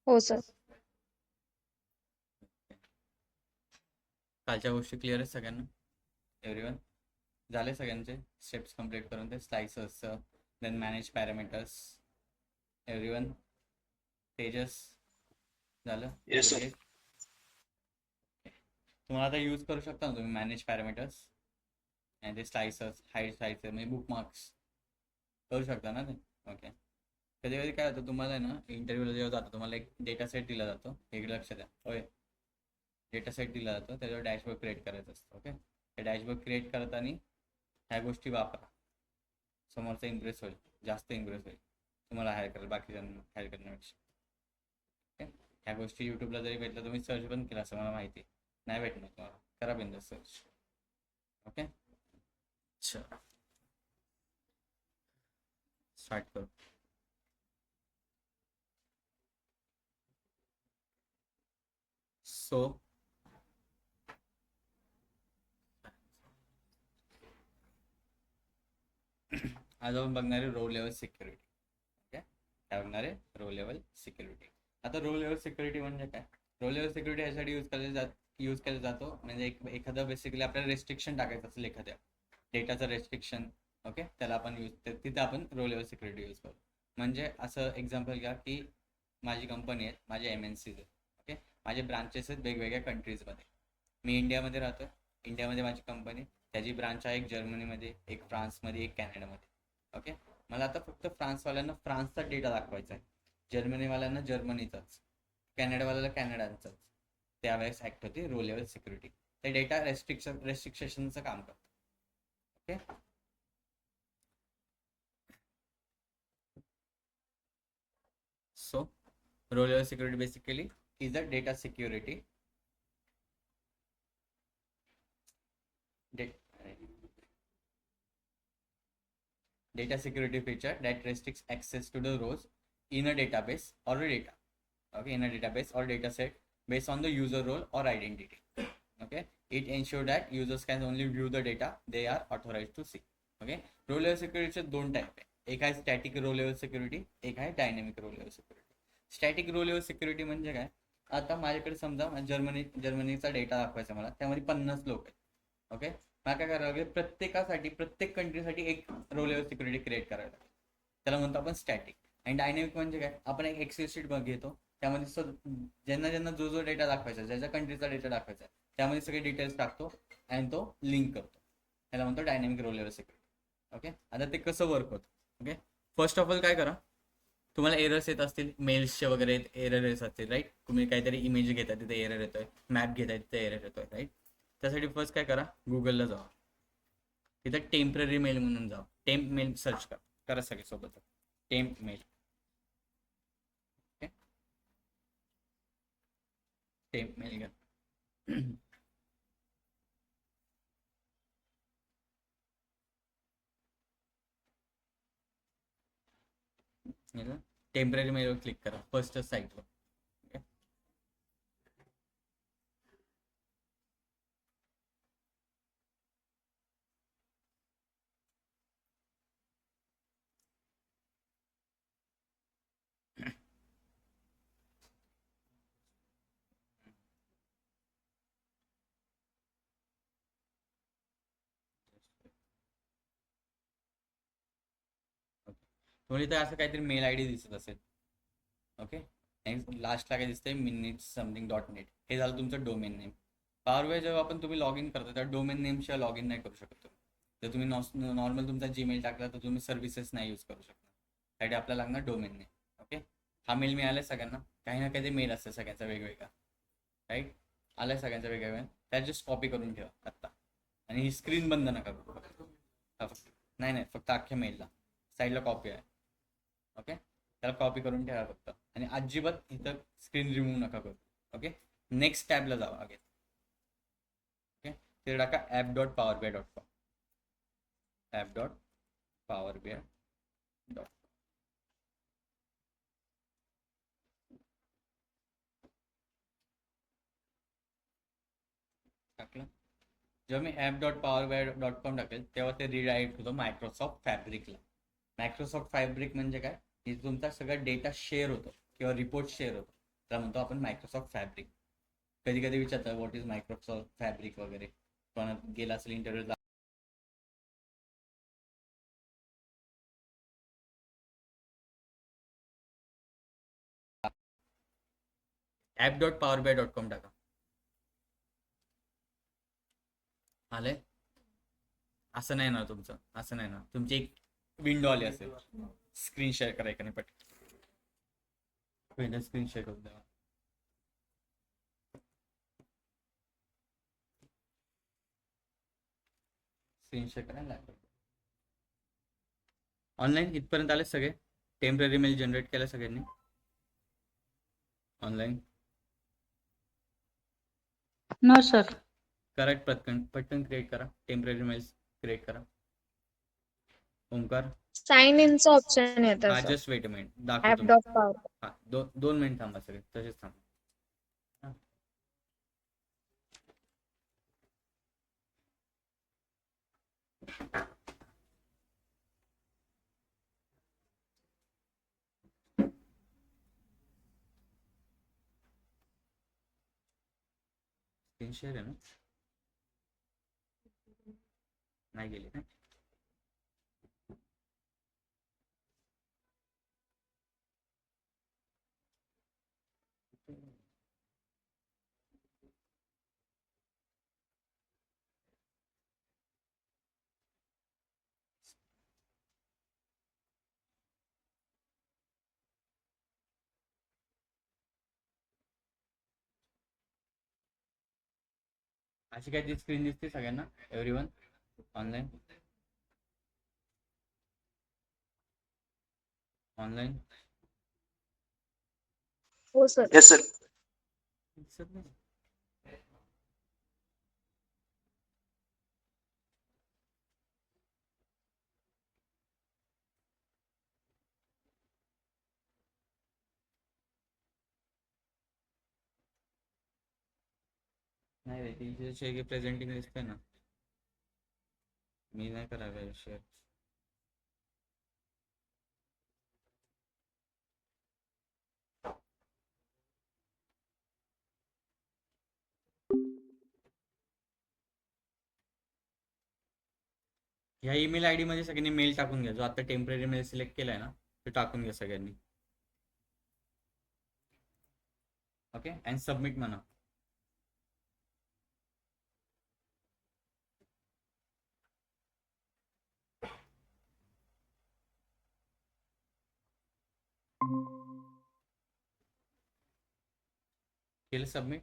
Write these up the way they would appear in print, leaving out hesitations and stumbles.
हो सर. कालच्या गोष्टी क्लिअर आहेत सगळ्यांना? एव्हरीवन झाले सगळ्यांचे स्टेप्स कंप्लीट करून ते slicers then manage parameters everyone? Tejas झालं? Yes sir. गुरलीत? तुम्हाला आता यूज करू शकता ना तुम्ही मॅनेज पॅरामीटर्स आणि ते स्लाइसर्स हाईड स्लाइसर म्हणजे बुकमार्क्स करू शकता ना ते. ओके. कधी कधी काय होतं तुम्हाला आहे ना इंटरव्ह्यूला जेव्हा जातो तुम्हाला एक डेटा सेट दिला जातो, एक लक्ष द्या होय. डेटा सेट दिला जातो त्याच्यावर डॅशबोर्ड क्रिएट करायचं असतं. ओके. ते डॅशबोर्ड क्रिएट करताना ह्या गोष्टी वापरा. समोरचा इम्प्रेस होईल, जास्त इम्प्रेस होईल तुम्हाला हायर करेल बाकीच्यांना हायर करण्यापेक्षा. ओके. ह्या गोष्टी यूट्यूबला जरी भेटलं तुम्ही सर्च पण केला असं मला माहिती नाही भेटणार तुम्हाला, करा बिंदास सर्च. ओके. अच्छा स्टार्ट करू. सो आज आपण बघणार आहे रो लेवल सिक्युरिटी. ओके. काय बघणार आहे? Row level security. आता रो लेवल सिक्युरिटी म्हणजे काय? रो लेवल सिक्युरिटी यासाठी यूज केला जातो म्हणजे एखादं बेसिकली आपल्याला रेस्ट्रिक्शन टाकायचं असेल एखाद्या डेटाचं रेस्ट्रिक्शन. ओके. त्याला आपण तिथे आपण रो लेवल सिक्युरिटी यूज करू. म्हणजे असं एक्झाम्पल घ्या की माझी कंपनी आहे, माझे MNCs आहेत. ओके. माझे ब्रांचेस आहेत वेगवेगळ्या कंट्रीजमध्ये. मी इंडियामध्ये राहतो, इंडियामध्ये माझी कंपनी, त्याची ब्रांच आहे एक जर्मनीमध्ये, एक फ्रान्समध्ये, एक कॅनडामध्ये. ओके. मला आता फक्त फ्रान्सवाल्यांना फ्रान्सचा डेटा दाखवायचा आहे, जर्मनीवाल्यांना जर्मनीचाच, कॅनडावाल्याला कॅनडाचाच. त्यावेळेस ॲक्ट होती रो लेवल सिक्युरिटी. ते डेटा रेस्ट्रिक्शनचं काम करतं. Okay. So row level security basically is a data security data security feature that restricts access to the rows in a database or a data. Okay, in a database or data set based on the user role or identity. Okay, it ensures that users can only view the data they are authorized to see. Okay, row level सिक्युरिटीचे दोन type आहे, एक आहे static row level security, एक आहे dynamic row level security. Static row level security म्हणजे काय? आता माझ्याकडे समजा जर्मनीचा डेटा दाखवायचा मला, त्यामध्ये 50 लोक आहेत. ओके. मला काय करावं लागेल, प्रत्येकासाठी प्रत्येक कंट्रीसाठी एक रो लेवल सिक्युरिटी क्रिएट करायला लागेल. त्याला म्हणतो आपण स्टॅटिक. आणि डायनेमिक म्हणजे काय? आपण एक एक्सेल शीट घेतो, त्यामध्ये ज्यांना ज्यांना जो जो डेटा दाखवायचा, ज्याच्या कंट्रीचा डेटा दाखवायचा त्यामध्ये सगळे डिटेल्स टाकतो आणि तो लिंक करतो. त्याला म्हणतो dynamic row level security. Okay. आता ते कसं वर्क होतं? ओके. फर्स्ट ऑफ ऑल काय करा, तुम्हाला एरर्स येत असतील, मेल्सचे वगैरे एरर येत असतील, राईट? तुम्ही काहीतरी इमेज घेताय तिथे एरर येतोय, मॅप घेताय तिथे एरर येतोय, राईट? त्यासाठी फर्स्ट काय करा, गुगलला जावा, तिथं टेम्पररी मेल म्हणून जावा, टेम्प मेल सर्च करा सगळे सोबत, temp mail. Okay. Temp mail घ्या. टेम्पररी मेलवर क्लिक करा फर्स्ट साईटवर. ओके. तुम्हाला इथे असं काहीतरी मेल ID दिसत असेल. ओके. लास्टला काय दिसतंय, मिनिट्स समथिंग .net. हे झालं तुमचं डोमेन नेम. पॉवर जेव्हा आपण तुम्ही लॉग इन करता त्या डोमेन नेमशिवाय लॉग इन नाही करू शकत तुम्ही. जर तुम्ही नॉर्मल तुमचा जीमेल टाकला तर तुम्ही सर्व्हिसेस नाही यूज करू शकता. त्यासाठी आपल्याला लागणार डोमेन नेम. ओके. हा मेल मिळाला सगळ्यांना, काही ना काही मेल असतं सगळ्यांचा वेगवेगळा, राईट? आलाय सगळ्यांचा वेगवेगळा, त्यात जस्ट कॉपी करून ठेवा आत्ता. आणि ही स्क्रीन बंद नका करू फक्त. नाही, फक्त अख्ख्या मेलला साईडला कॉपी आहे. ओके. त्याला कॉपी करून ठेवा फक्त, आणि अजिबात इथं स्क्रीन रिमूव्ह नका करू. ओके. नेक्स्ट टॅबला जावा अगेन. ओके. तिथे टाका app.powerbi.com, app.powerbi.com. टाकलं. जेव्हा मी app.powerbi.com टाकेल तेव्हा ते रिडायरेक्ट होतं मायक्रोसॉफ्ट फॅब्रिकला. मायक्रोसॉफ्ट फॅब्रिक म्हणजे काय? हे तुमचा सगळा डेटा शेअर होतो किंवा रिपोर्ट शेअर होतो. त्याला म्हणतो आपण मायक्रोसॉफ्ट फॅब्रिक. कधी कधी विचारतात व्हॉट इज मायक्रोसॉफ्ट फॅब्रिक वगैरे, पण गेला असेल इंटरव्ह्यू. app.powerbi.com टाका. आलंय? असं नाही ना तुमचं, असं नाही ना, तुमची एक विंडो आली असेल, स्क्रीन शेअर करायचं नाही पटकन स्क्रीन शेअर करून द्या. स्क्रीन शेअर करायला लॅपटॉप ऑनलाईन इथपर्यंत आले सगळे. टेम्पररी मेल जनरेट केलं सगळ्यांनी ऑनलाईन. No sir. करेक्ट, पटकन पटकन क्रिएट करा, टेम्पररी मेल्स क्रिएट करा. ओमकार, साइन इनचं ऑप्शन येतं हा sir. Just weight a minute, app दाखवतो मी. Dot power. हा 2 मिनिट थांबा सगळे, तसेच थांबा. स्क्रीन शेअर आहे ना, नाही गेली ना. अशी काय ती स्क्रीन दिसते सगळ्यांना, एव्हरीवन ऑनलाईन. ऑनलाईन हो सर. Yes sir. दिसत नाही. नाही रे, ती प्रेझेंटिंग दिसते ना, मी नाही करायला शेअर. ह्या ईमेल आय डी मध्ये सगळ्यांनी मेल टाकून घ्या, जो आता टेम्पररी मेल सिलेक्ट केलाय ना तो टाकून घ्या सगळ्यांनी. ओके, अँड सबमिट म्हणा. केलं सबमिट?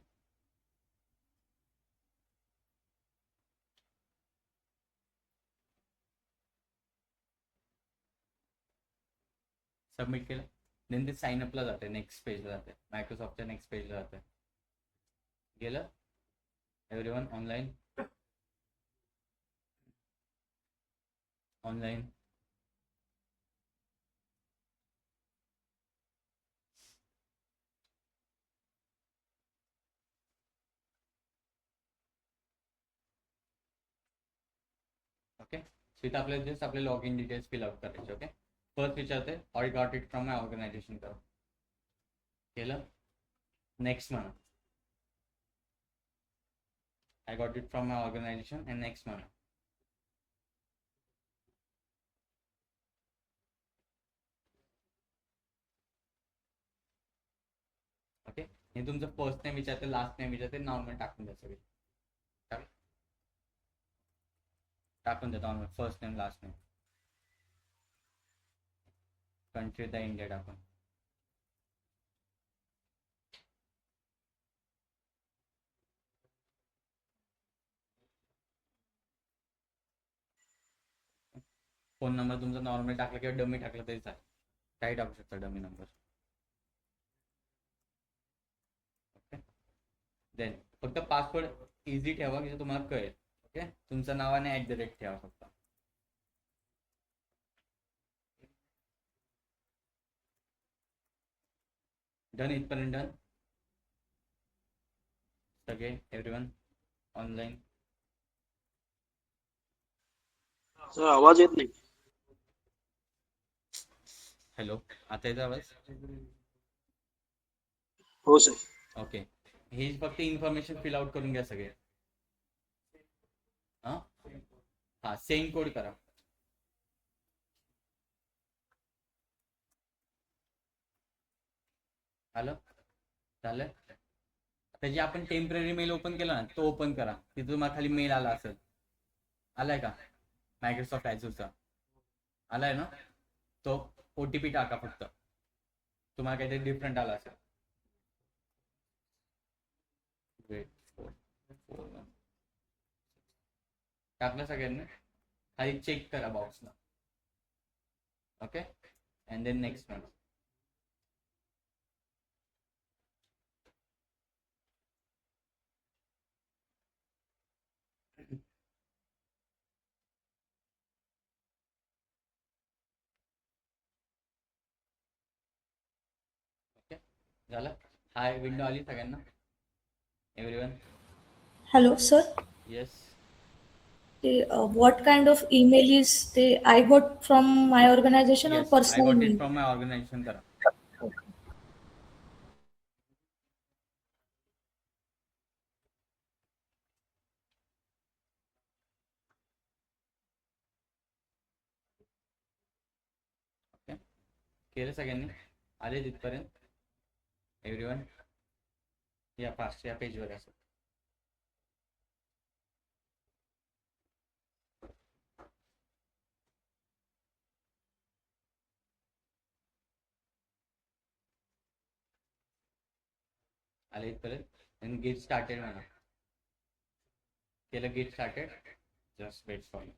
सबमिट केलं, देन ते साइन अपला जाते, नेक्स्ट पेजला जाते, मायक्रोसॉफ्टच्या नेक्स्ट पेजला जाते. गेलं एव्हरीवन ऑनलाईन. Online okay. तिथे आपल्याला जस्ट आपले लॉग इन डिटेल्स फिलअप करायचे. ओके, फर्स्ट विचारते I got it from my organization करा. केलं, नेक्स्ट म्हणा. I got it from my organization and next म्हणा. ओके, हे तुमचं फर्स्ट नेम विचारते, लास्ट नेम विचारते, नाव म्हणून टाकून द्या सगळे. टाकून देतो आम्ही first name last name. Country the India टाकून. फोन नंबर तुमचा नॉर्मल टाकला किंवा डमी टाकला तरी चालेल, काही टाकू शकता डमी नंबर. ओके, देन फक्त पासवर्ड इझी ठेवा की तुम्हाला कळेल. ओके, तुमचं नाव आणि @, ठेवा फक्त. डन, इथपर्यंत डन सगळे एव्हरीवन ऑनलाईन. सर आवाज येत नाही. हॅलो, आता येतो आवाज? हो सर. ओके, ही फक्त इन्फॉर्मेशन फिल आउट करून घ्या सगळे. हा सेंड कोड करा. आलं झालं. आता जे आपण टेम्पररी मेल ओपन केला ना तो ओपन करा. तिथे तुम्हाला खाली मेल आला असेल. आलाय का मायक्रोसॉफ्ट ॲझूरचा? आलाय ना. तो OTP टाका फक्त. तुम्हाला काहीतरी डिफरंट आला असेल. वेट 4 टाकलं सगळ्यांनी. खाली चेक करा बॉक्सला. Okay and then next one. Okay झालं. हाय विंडो आली सगळ्यांना? Everyone? Hello, sir. Yes. What kind of email is I got from my organization or yes, I personal got it mail? From my organization करा. Okay केलं सगळ्यांनी? आले तिथपर्यंत? Everyone या फास्ट या पेजवर असं. आले इथपर्यंत आणि गेट स्टार्टेड म्हणा. केलं get started? Just wait for me.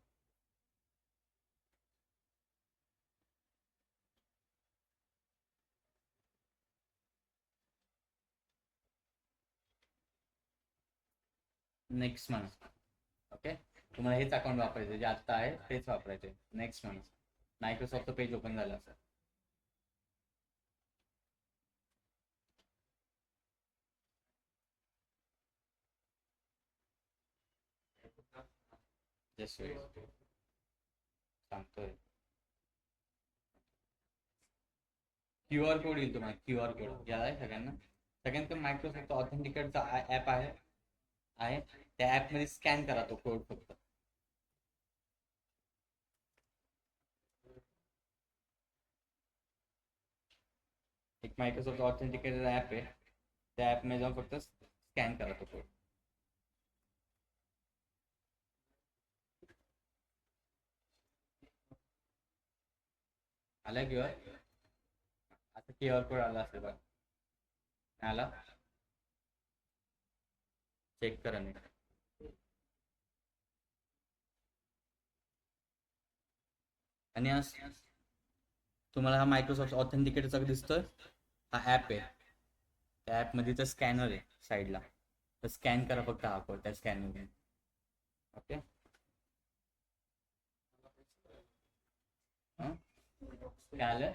Next म्हणा. ओके तुम्हाला हेच अकाउंट वापरायचं जे आत्ता आहे तेच वापरायचे. नेक्स्ट म्हणा. मायक्रोसॉफ्टचं पेज ओपन झालं असं. जस्ट वेट सांगतोय. QR कोड येईल तुम्हाला. QR कोड याद आहे सगळ्यांना? सगळ्यांकडे मायक्रोसॉफ्ट ऑथेंटिकेटचा ॲप आहे त्या ॲपमध्ये स्कॅन करा तो कोड फक्त. एक मायक्रोसॉफ्ट ऑथेंटिकेटर ॲप आहे त्या ॲपमध्ये जाऊन फक्त स्कॅन करा तो कोड. आला QR? आता QR कोड आला असेल बघा. आला चेक करा नीट. आणि तुम्हाला हा मायक्रोसॉफ्ट ऑथेंटिकेटरचा दिसतोय. हा ॲप आहे. त्या ॲपमध्ये तर स्कॅनर आहे साईडला. तर स्कॅन करा फक्त हा कोड त्या स्कॅनरने. ओके काय आलं?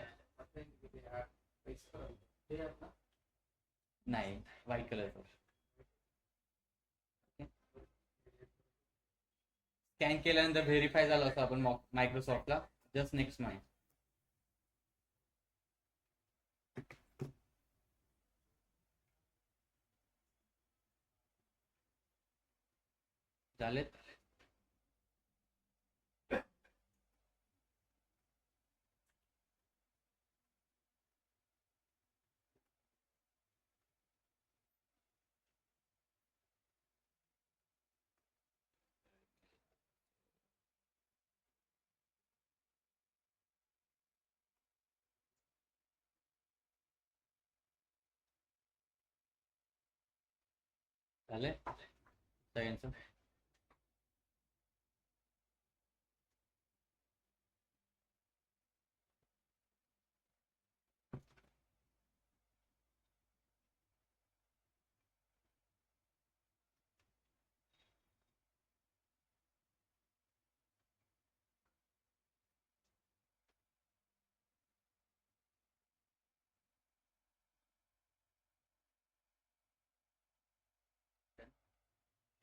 नाही व्हाईट कलरचं. स्कॅन केल्यानंतर व्हेरीफाय झालं असं आपण मायक्रोसॉफ्टला. जस्ट नेक्स्ट म्हणा. चालेल. झाले सगळ्यांचं?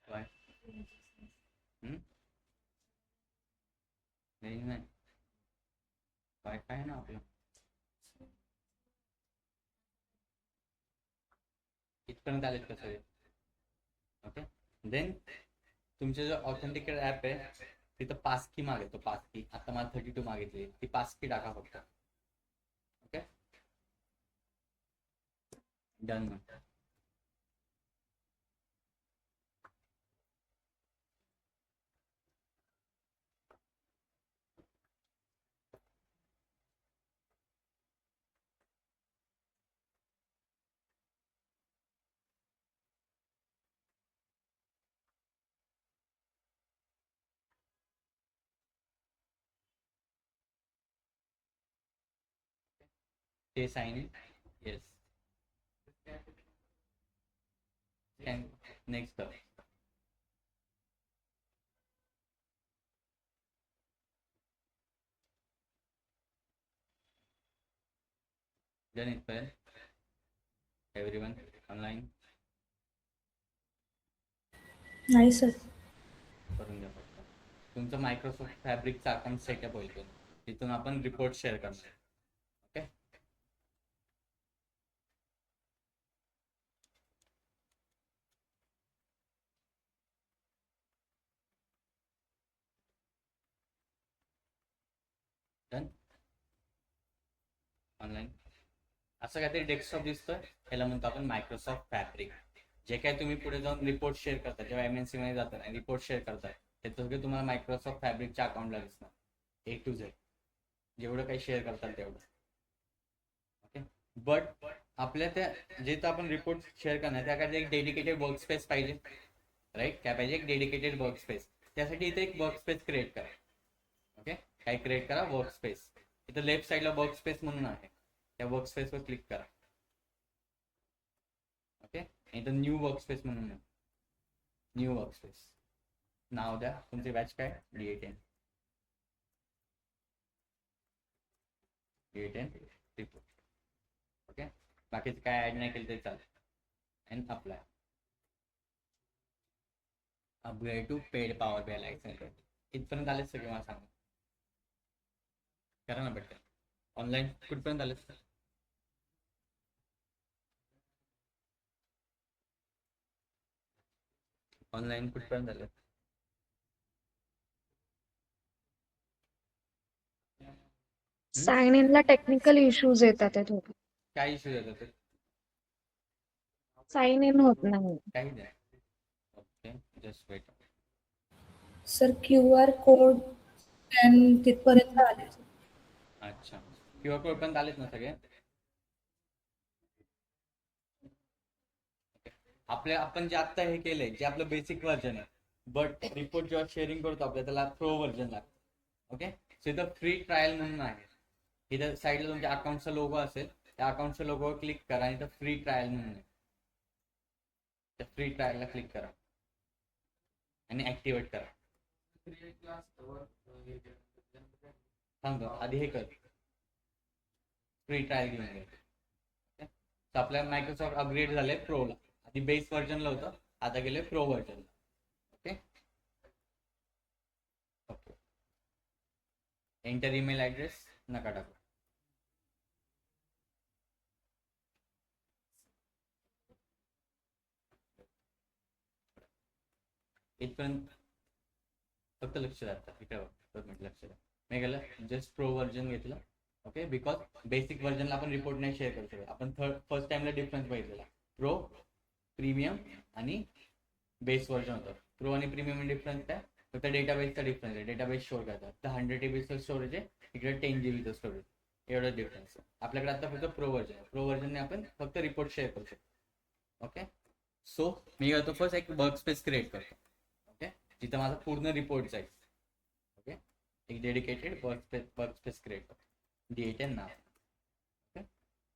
काय नाही वायफाय आहे ना आपलं. इथपर्यंत आलेत का सगळे? ओके. देन तुमचे जो ऑथेंटिकेट ॲप आहे तिथं पासकी मागेल, पासकी आता मला 32 मागितली, ती पासकी टाका फक्त. Okay, done. ते sign in. Yes. Next. Done इथपर्यंत. एव्हरीवन ऑनलाईन नाही सर. करून घ्या फक्त. तुमचं मायक्रोसॉफ्ट फॅब्रिकचा अकाउंट सेटअप होईल, तिथून आपण रिपोर्ट शेअर करणार. ओके. डन. ऑनलाईन असं काहीतरी डेस्कटॉप दिसतोय, याला म्हणतो आपण मायक्रोसॉफ्ट फॅब्रिक. जे काय तुम्ही पुढे जाऊन रिपोर्ट शेअर करता, जेव्हा MNC मध्ये जातात आणि रिपोर्ट शेअर करताय, ते सगळं तुम्हाला मायक्रोसॉफ्ट फॅब्रिकच्या अकाउंटला दिसणार, A to Z, जेवढं काही शेअर करतात तेवढं. ओके. बट आपल्या त्या जिथं आपण रिपोर्ट शेअर करणार त्याकडे एक डेडिकेटेड वर्क स्पेस पाहिजे, राईट? काय पाहिजे? एक डेडिकेटेड वर्क स्पेस. त्यासाठी इथे एक वर्क स्पेस क्रिएट करा. ओके, काय क्रिएट करा? Work space. इथं लेफ्ट साईडला वर्क स्पेस म्हणून आहे, त्या वर्क स्पेसवर क्लिक करा. ओके, इथं न्यू वर्क स्पेस म्हणून आहे, न्यू वर्क स्पेस. नाव द्या, तुमचे बॅच काय? D10 report. ओके, बाकीचं काय ऍड नाही केलं तरी चालेल. And apply. Upgrade to paid power BI licence. इथपर्यंत आलेच सगळे? मला सांगा, करा ना पटकन. ऑनलाईन कुठपर्यंत आलेत? ऑनलाईन कुठपर्यंत आलेत? साइन इन ला टेक्निकल इश्यूज येतात आहे थोडे. काय इश्यू येतात? साइन इन होत नाही. काही नाही. Okay, just wait. Sir QR code तिथपर्यंत आले. अच्छा, QR कोड पर्यंत आलेत ना सगळे? आपण जे आता हे केलंय, जे आपलं बेसिक व्हर्जन आहे, बट रिपोर्ट जेव्हा शेअरिंग करतो आपल्या, त्याला प्रो व्हर्जन लागतं. ओके, सो इथं फ्री ट्रायल म्हणून आहे. इथं साईडला तुमच्या अकाउंटचा लोगो असेल, त्या अकाउंटच्या लोगोवर क्लिक करा आणि इथं फ्री ट्रायल म्हणून आहे, त्या फ्री ट्रायलला क्लिक करा आणि ऍक्टिव्हेट करा. सांगतो आधी हे कर, फ्री ट्रायल घेऊन घे. तर आपल्या मायक्रोसॉफ्ट अपग्रेड झालंय प्रोला. आधी बेस व्हर्जनला होतं, आता गेले प्रो व्हर्जनला. Okay. Okay, enter email address नका टाकू. इथपर्यंत फक्त लक्ष द्या. इकडे लक्ष द्या. मी गेलं जस्ट प्रो व्हर्जन घेतलं. ओके, बिकॉज बेसिक व्हर्जनला आपण रिपोर्ट नाही शेअर करू शकत. आपण फर्स्ट टाइमला डिफरन्स बघितलेला, प्रो, प्रीमियम आणि बेस व्हर्जन होतं. प्रो आणि प्रीमियम डिफरन्स काय? फक्त डेटाबेसचा डिफरन्स आहे. डेटाबेस स्टोअर करतात तर 100 TBचं स्टोरेज आहे, इकडे 10 GBचं स्टोरेज, एवढं डिफरन्स आहे. आपल्याकडे आता फक्त प्रो व्हर्जन आहे. प्रो व्हर्जनने आपण फक्त रिपोर्ट शेअर करू शकतो. ओके, सो मी करतो फर्स्ट एक वर्क स्पेस क्रिएट करतो. ओके, जिथं माझा पूर्ण रिपोर्ट जाईल. ओके, एक डेडिकेटेड वर्क स्पेस क्रिएट करतो, D10 नाव. Okay,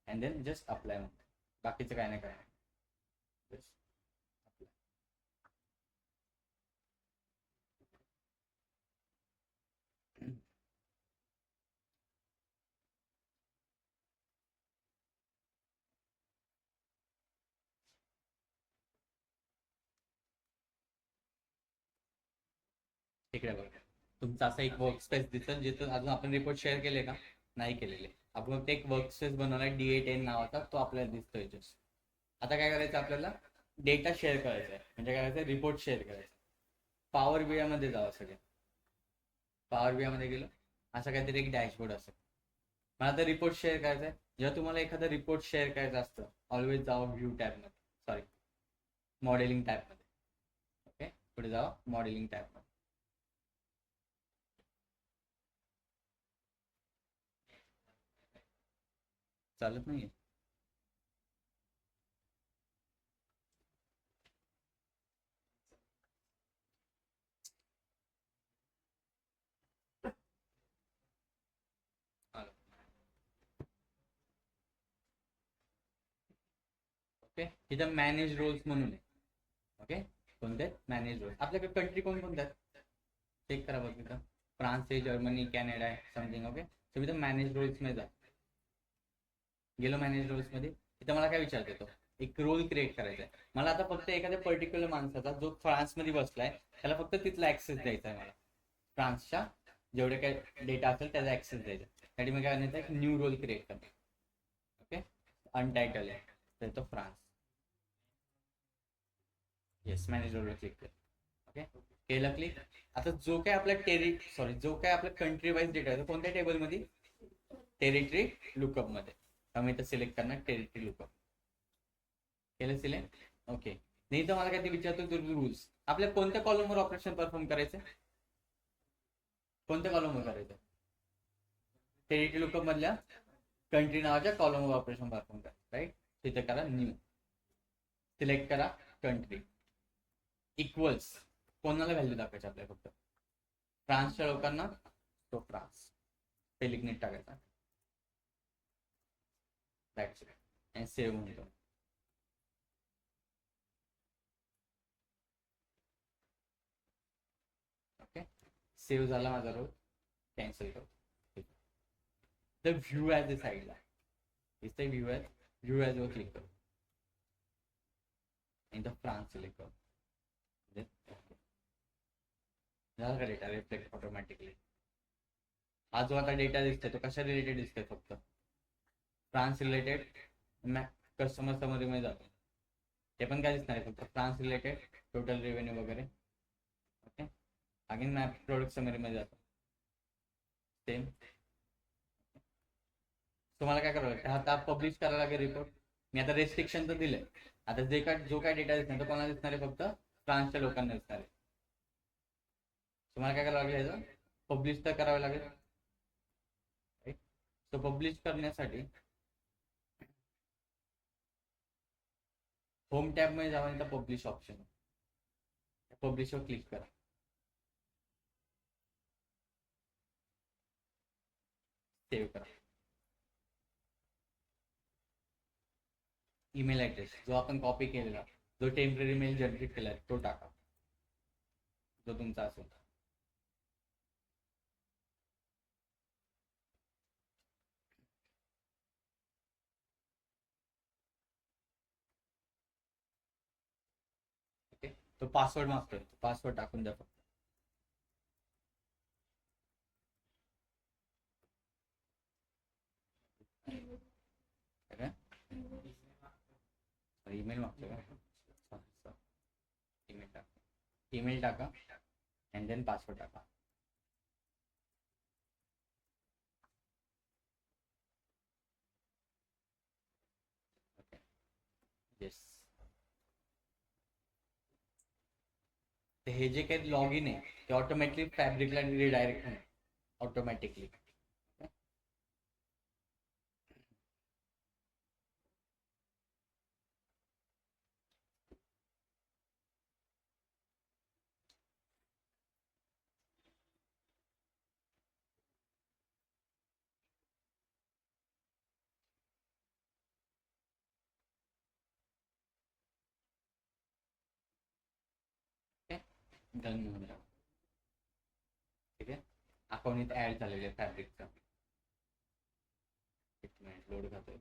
and then just apply म्हणतो. बाकीचं काय नाही करायचं. इकडे बघा, तुमचा असा एक वर्क स्पेस दिसेल जिथं अजून आपण रिपोर्ट शेअर केले का? नाही केलेले. आपण फक्त एक वर्क स्पेस बनवलाय D10 नावाचा, तो आपल्याला दिसतोय जस्ट. आता काय करायचं आपल्याला, डेटा शेअर करायचा आहे, म्हणजे काय करायचं, रिपोर्ट शेअर करायचा. पॉवर बीआय मध्ये जावं सगळे. पॉवर बीआय मध्ये गेलो, असं काहीतरी एक डॅशबोर्ड असेल. मला आता रिपोर्ट शेअर करायचा आहे. जेव्हा तुम्हाला एखादा रिपोर्ट शेअर करायचा असतं, ऑलवेज जावा व्ह्यू टॅब मध्ये, सॉरी मॉडेलिंग टॅब मध्ये. ओके, पुढे जावा मॉडेलिंग टॅब मध्ये. चालत नाहीये. ओके, इथं मॅनेज रोल्स म्हणून आहे. ओके, कोणते मॅनेज रोल्स. आपल्याकडे कंट्री कोणकोणत्या आहेत चेक करा बघ. इथं फ्रान्स आहे, जर्मनी, कॅनडा आहे, समथिंग. ओके, तर इथं मॅनेज रोल्स मध्ये जा. गेलो मॅनेज रोल्स मध्ये. इथं मला काय विचारते, तो एक रोल क्रिएट करायचा आहे मला. आता फक्त एखाद्या पर्टिक्युलर माणसाचा जो फ्रान्समध्ये बसलाय त्याला फक्त तिथला ऍक्सेस द्यायचा आहे मला. फ्रान्सच्या जेवढे काही डेटा असेल त्याचा ऍक्सेस द्यायचा. त्यासाठी मी काय करण्याचं, एक न्यू रोल क्रिएट करतो. ओके, अनटायटल आहे तर तो फ्रान्स. येस, मॅनेज रोलवर क्लिक कर. ओके, केलं क्लिक. आता जो काय आपला जो काय आपला कंट्री वाईज डेटा आहे कोणत्या टेबलमध्ये, टेरिटरी लुकअप मध्ये. आम्ही इथं सिलेक्ट करणार टेरिटरी लुकअप. केलं सिलेक्ट. ओके, नाही तर मला काय ते विचारतो, रूल्स आपल्या कोणत्या कॉलमवर ऑपरेशन परफॉर्म करायचं, कोणत्या कॉलमवर करायचं. टेरिटरी लुकअप मधल्या कंट्री नावाच्या कॉलमवर ऑपरेशन परफॉर्म करा. राईट, तिथे करा न्यू, सिलेक्ट करा कंट्री. इक्वल्स कोणाला व्हॅल्यू दाखवायची आपल्या, फक्त फ्रान्सच्या लोकांना, तो फ्रान्स स्पेलिंग नीट टाकायचा. आणि सेव्ह म्हणतो. ओके, सेव्ह झाला माझा रोल. कॅन्सल करतो. तर व्ह्यू ॲज ए साईडला इथे व्ह्यू ॲज वर क्लिक करू आणि द फ्रान्स सिलेक्ट करू. झाला का डेटा रिफ्लेक्ट ऑटोमॅटिकली. हा जो आता डेटा दिसतोय तो कशा रिलेटेड दिसतोय, फक्त फ्रान्स रिलेटेड. कस्टमर समरी मध्ये जातो, ते पण काय दिसणार आहे, फक्त फ्रान्स रिलेटेड, टोटल रेव्हेन्यू वगैरे. Okay, again map product summary मध्ये जातो, सेम. तुम्हाला काय करावं लागतं, आता पब्लिश करायला लागेल रिपोर्ट. मी आता रेस्ट्रिक्शन तर दिलंय. आता जो काय डेटा दिसणार तो कोणाला दिसणार आहे, फक्त फ्रान्सच्या लोकांना दिसणार आहे. तुम्हाला काय करावं लागेल, याचं पब्लिश तर करावं लागेल. तो पब्लिश करण्यासाठी होम टॅब मध्ये जावा, इथं पब्लिश ऑप्शन, पब्लिशवर क्लिक करा. सेव्ह करा. ईमेल ऍड्रेस जो आपण कॉपी केलेला, जो टेम्पररी मेल जनरेट केला तो टाका, जो तुमचा असेल. ओके, तो पासवर्ड मागतोय, पासवर्ड टाकून द्या फक्त. ईमेल मागतोय का, ईमेल टाका अँड देन पासवर्ड टाका. Okay, yes. हे जे काही लॉग इन आहे ते ऑटोमॅटिकली फॅब्रिकला रिडायरेक्ट होणार ऑटोमॅटिकली. डन म्हणून द्या. ठीक आहे, अकाउंट इथे ऍड झालेलं आहे फॅब्रिकचं. एक मिनिट लोड करतोय.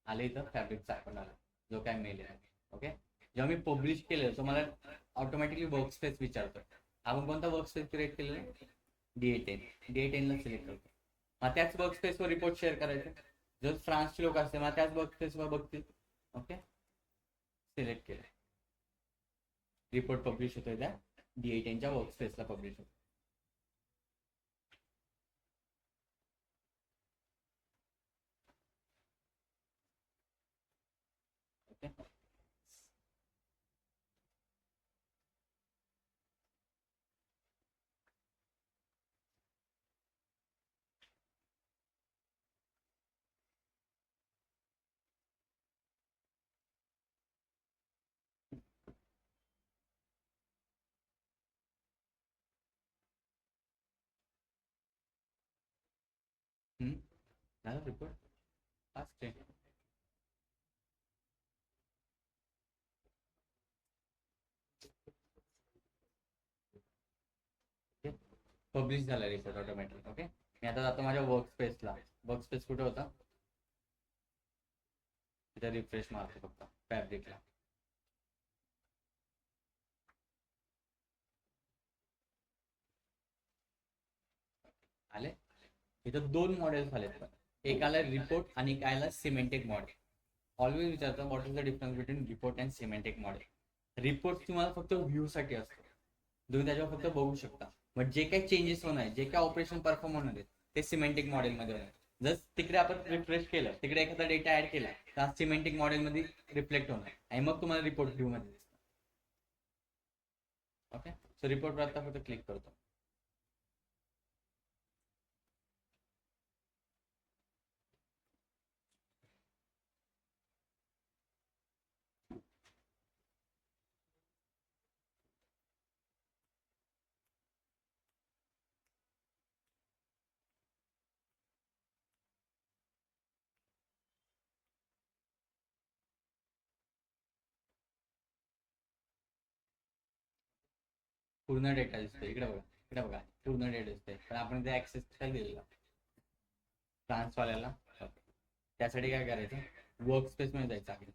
आले इथं फॅब्रिकचा अकाउंट आला, जो काय मेल आहे. ओके, जेव्हा मी पब्लिश केलं तर मला ऑटोमॅटिकली वर्क स्पेस विचारतो. आपण कोणता वर्क स्पेस क्रिएट केलेला आहे, D8N ला सिलेक्ट करतो. मग त्याच वर्क स्पेसवर रिपोर्ट शेअर करायचे. जर फ्रान्सचे लोक असते मग त्याच वर्क स्पेसवर बघतील. ओके, सिलेक्ट केलं. रिपोर्ट पब्लिश होतोय त्या D8च्या वर्क स्पेसला पब्लिश होतो. ओके. झालं रिपोर्ट फास्ट आहे. पब्लिश झाला रिपोर्ट ऑटोमॅटिक. ओके. मी आता जातो माझ्या वर्क स्पेसला. वर्क स्पेस कुठे होता? तिथे रिफ्रेश मारतो फक्त फॅब्रिकला. आले. इथं 2 मॉडेल्स आलेत. एक आला रिपोर्ट आणि एक आला सिमेंटिक मॉडेल. ऑलवेज विचारतो what is the difference between report and semantic model. Report तुम्हाला फक्त व्ह्यू साठी असतो, तुम्ही त्याच्यावर फक्त बघू शकता. मग जे काही चेंजेस होणार आहेत, जे काही ऑपरेशन परफॉर्म होणार आहेत ते सिमेंटिक मॉडेलमध्ये होणार. जर तिकडे आपण रिफ्रेश केलं, तिकडे एखादा डेटा ऍड केला तर सिमेंटिक मॉडेलमध्ये रिफ्लेक्ट होणार आणि मग तुम्हाला रिपोर्ट व्ह्यू मध्ये दिसणार. ओके. सो रिपोर्टवर आता फक्त क्लिक करतो. पूर्ण डेटा दिसतोय. इकडे बघा, इकडे बघा, पूर्ण डेटा दिसतोय. पण आपण ते ऍक्सेस काय दिलेला ट्रान्सवाल्याला. त्यासाठी काय करायचं, वर्क स्पेस मध्ये जायचं आहे.